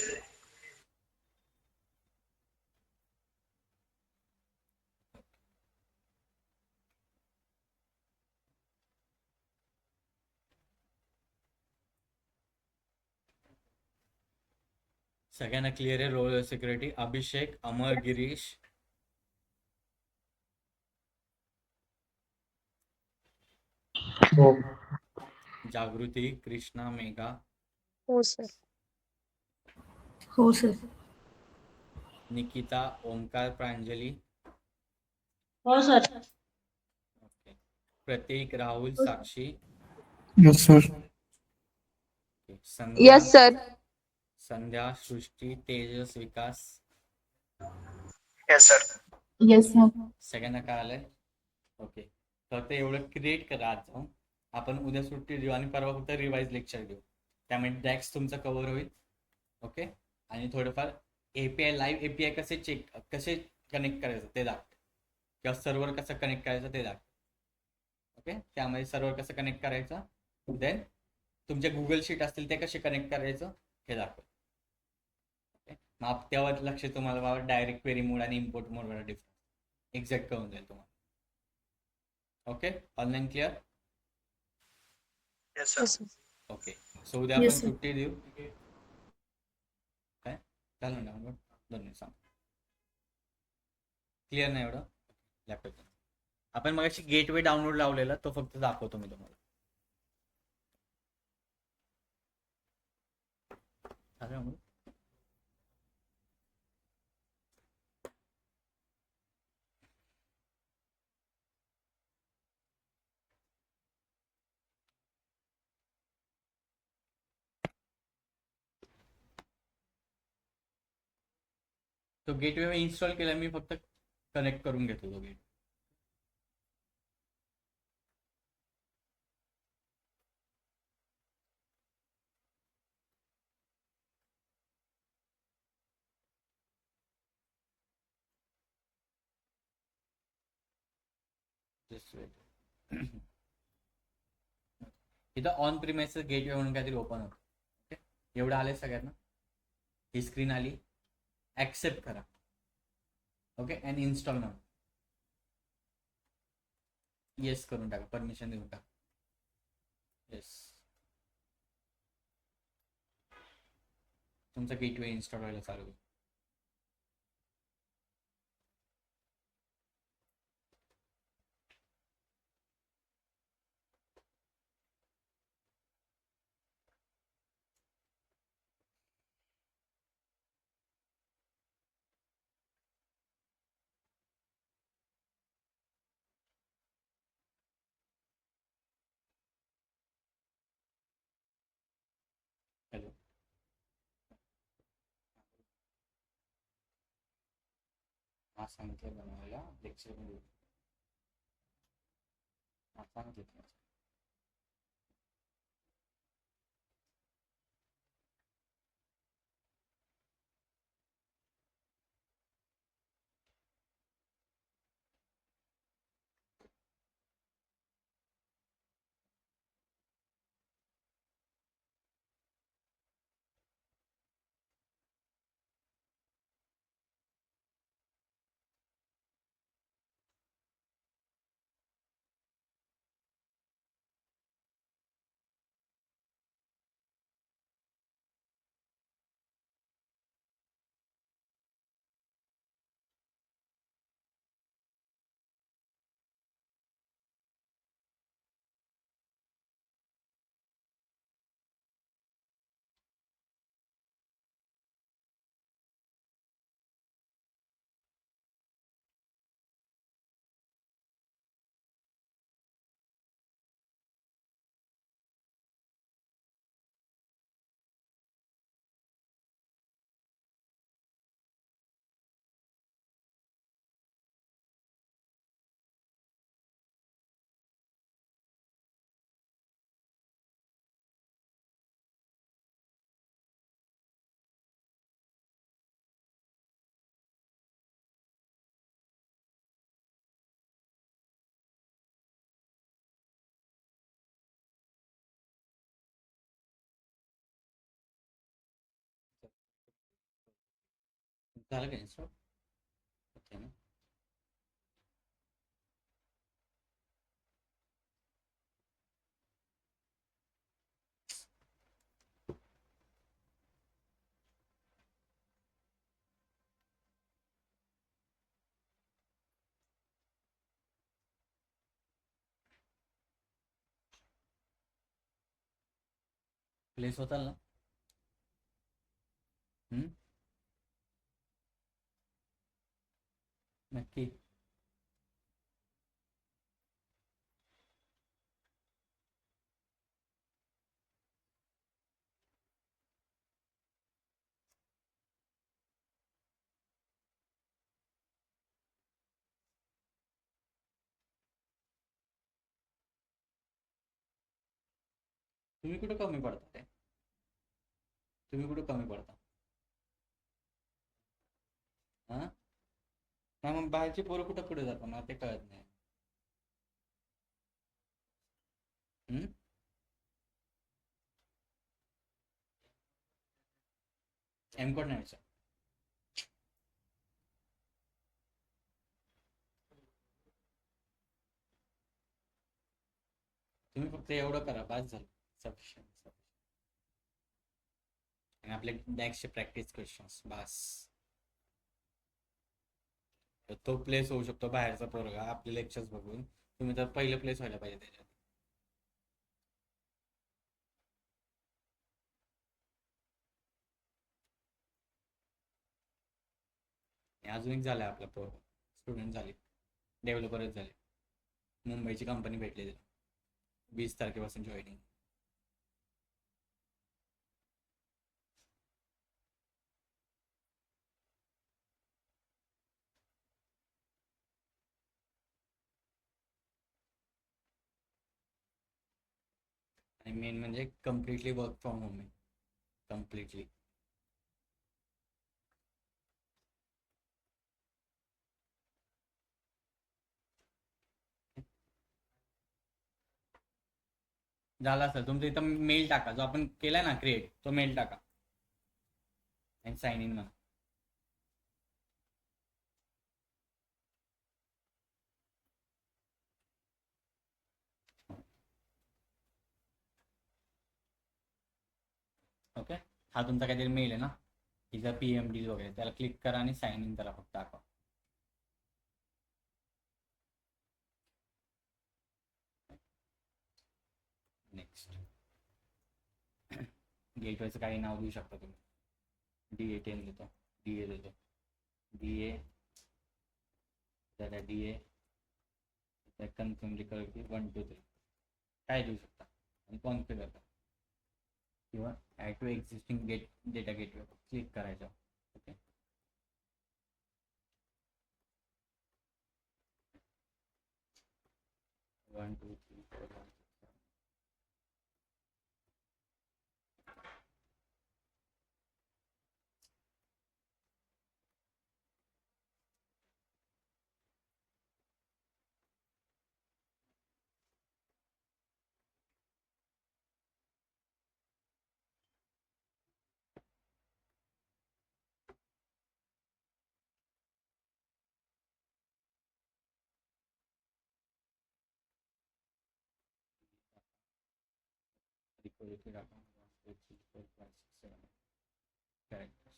सगळ्यांना क्लिअर आहे रोल सिक्युरिटी. अभिषेक, अमर, गिरीश. हो. जागृती, कृष्णा, मेघा, हो सर. हो सर. निकिता, ओंकार, प्रांजली. हो sir. Okay, Pratik, Rahul, Sakshi. Yes, sir. Okay, Sandhya. Yes sir. Sandhya, Srishti, Tejas, Vikas. Yes, sir. Yes sir. सगळ्यांना काय आलंय. ओके, तर ते एवढं क्रिएट करा आज जाऊन. आपण उद्या सुट्टी देऊ आणि परवा फक्त रिवाइज लेक्चर देऊ. त्यामुळे डॅक्स तुमचं कव्हर होईल. ओके, आणि थोडंफार एपीआय, लाईव्ह एपीआय कसे कनेक्ट करायचं ते दाखव, किंवा सर्व्हर कसं कनेक्ट करायचं ते दाखव. ओके, त्यामध्ये सर्व्हर कसं कनेक्ट करायचं, देन तुमचे गुगल शीट असतील ते कसे कनेक्ट करायचं हे दाखव. ओके, मग तेव्हा लक्ष तुम्हाला बाबा डायरेक्ट क्वेरी मोड आणि इम्पोर्ट मोडवर डिफरन्स एक्झॅक्ट कळून जाईल तुम्हाला. Okay, online clear. Yes, हो sir. सर. ओके, सो उद्या आपण Yes, sir. सुट्टी देऊ. काय झालं ना, दोन सांग. क्लिअर नाही एवढं लॅपटॉप. आपण मग गेटवे डाउनलोड लावलेला तो फक्त दाखवतो मी तुम्हाला. झालं. तो गेटवे इन्स्टॉल केला मी, फक्त कनेक्ट करून घेतो तो गेट. इथं ऑन प्रिमाइसेस गेटवे म्हणून काहीतरी ओपन होतं. ओके, एवढं आलंय सगळ्यांना. ही स्क्रीन आली, ऍक्सेप्ट करा. ओके, अँड इन्स्टॉल म्हणून येस करून टाका, परमिशन देऊन टाका. येस, तुमचा गेटवे इन्स्टॉल व्हायला चालू होईल. हॅलो, हा सांगितलं बनवायला लेक्चर मध्ये. हा सांगितलं. झालं का इन्स्टॉल ओके ना. प्लेस होताल ना. नक्की. तुम्ही कुठं कमी पडता ते. तुम्ही कुठं कमी पडता. हा नाही मग बाहेरची पोरं कुठं पुढे जातात मला ते कळत नाही. एमकॉट नाही विचार. तुम्ही फक्त एवढं करा बस झालं. सफिशियंट. आणि आपले बॅगचे प्रॅक्टिस क्वेश्चन्स बस. तो प्लेस होऊ शकतो बाहेरचा पोरगा आपले लेक्चर्स बघून. तुम्ही तर पहिलं प्लेस व्हायला पाहिजे त्याच्यात. अजून एक झालं आपला स्टुडंट झाले डेव्हलपरच झाले. मुंबईची कंपनी भेटली त्याला 20 तारखेपासून जॉईनिंग. आणि मेन म्हणजे कम्प्लिटली वर्क फ्रॉम होम आहे. कम्प्लिटली. झाला असेल तुमचं इथं मेल टाका जो आपण केलाय ना क्रिएट तो मेल टाका आणि साइन इन म्हणा. ओके हा तुमचा काहीतरी मेल आहे ना. तिचा PMD वगैरे त्याला क्लिक करा आणि साइन इन त्याला फक्त टाका. नेक्स्ट गेटवेचं काही नाव देऊ शकता तुम्ही. DA10 देतो. DA देतो. DA त्याला DA कन्फर्मली कळ की 1 2 3 काय देऊ शकता आणि कॉन्फिगर करा किंवा add to existing data gateway click करायचं. ओके 1 2 3 4 5 6 7. Recorded data 1 2 3 4 5 6 7 characters.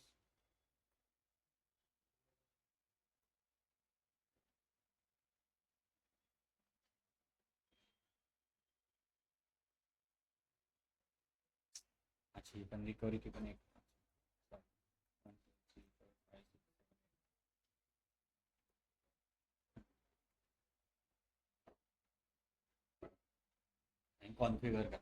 अच्छा ही पण रिकव्हरीची पण एक 1 2 3 4 5 6 7 आणि कॉन्फिगर करा.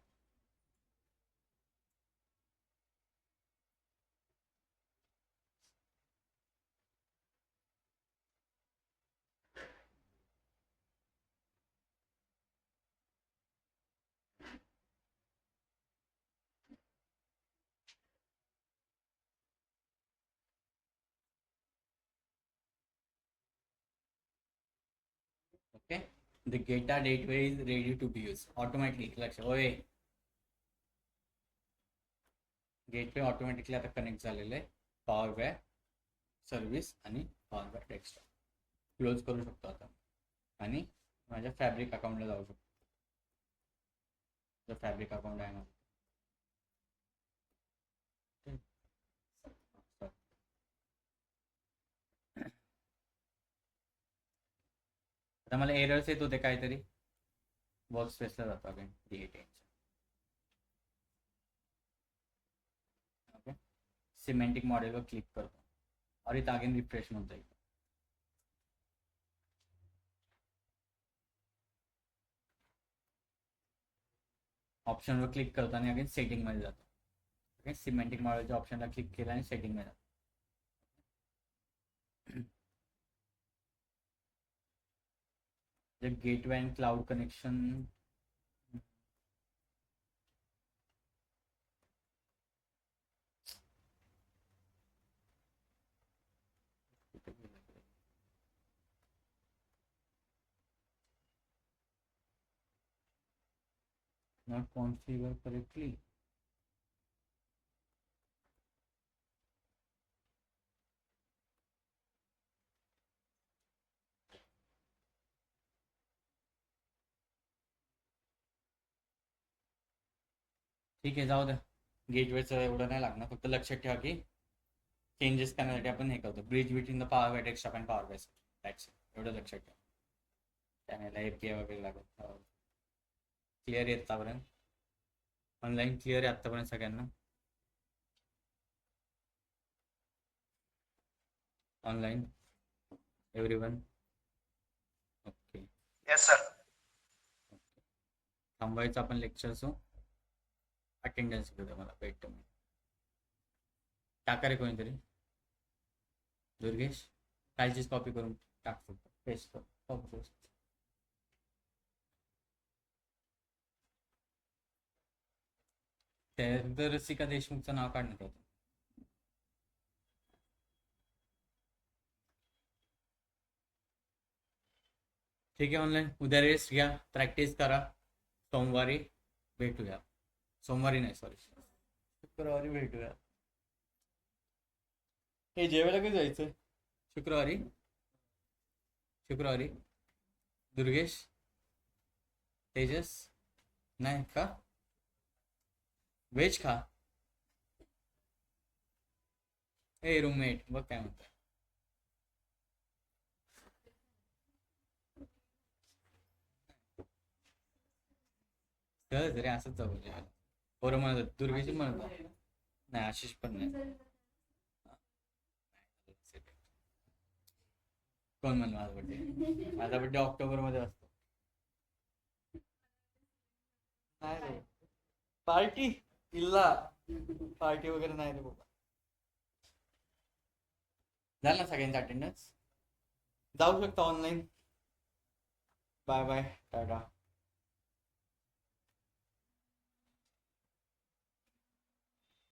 Okay the data gateway is ready to be used automatically. लक्ष होय गेटवे ऑटोमॅटिकली आता कनेक्ट झालेलं आहे पॉवर बाय सर्व्हिस आणि पॉवर बाय डेस्कटॉप क्लोज करू शकतो आता आणि माझ्या फॅब्रिक अकाउंटला जाऊ शकतो. जो फॅब्रिक अकाउंट आहे माझं. आता मला एरर्स येत होते काहीतरी. वर्क स्पेसला जातो अगेन D8. ओके, सिमेंटिक मॉडेलवर क्लिक करतो और इथं अगेन रिफ्रेश म्हणता येईल. ऑप्शनवर क्लिक करतो आणि अगेन सेटिंगमध्ये जातो. ओके, सिमेंटिक मॉडेलच्या ऑप्शनला क्लिक केलं आणि सेटिंगमध्ये जातो. Gateway and cloud connection not configure correctly. ठीक आहे, जाऊ द्या. गेटवेचं एवढं नाही लागणार. फक्त लक्षात ठेवा की चेंजेस करण्यासाठी आपण हे करतो bridge between the power BI desktop and power bye that's एवढं लक्षात ठेवा. त्याला API वगैरे लागत. क्लिअर आहे आतापर्यंत? ऑनलाईन क्लिअर आहे आतापर्यंत सगळ्यांना? Online everyone? Okay, yes sir. थांबवायचं आपण लेक्चर. सो अटेंडन्स घेऊ मला वेट तुम्ही टाका रे कोणीतरी. दुर्गेश कालचीच कॉपी करून टाकतो, पेस्ट कर, कॉपी पेस्ट. त्यानंतर रसिका देशमुखचं नाव काढण्यात होतं. ठीक आहे, ऑनलाईन उद्या रेस्ट घ्या, प्रॅक्टिस करा. सोमवारी भेटूया. सोमवारी नाही, सॉरी, शुक्रवारी भेटूया. हे जेवायला कधी जायचं? शुक्रवारी. शुक्रवारी दुर्गेश, तेजस नाही का? व्हेज खा. ए रूममेट बघ काय म्हणतात. सहज रे, असंच जाऊ जेवायला. पोरं म्हणत होते, दुर्गेश म्हणत होता. नाही, आशिष पण नाही. कोण म्हणलं माझा बड्डे? माझा बड्डे ऑक्टोबरमध्ये असतो. नाही रे, पार्टी इल्ला पार्टी वगैरे नाही रे बाबा. झालं ना सगळ्यांचं अटेंडन्स? जाऊ शकता ऑनलाईन. Bye bye, Tata.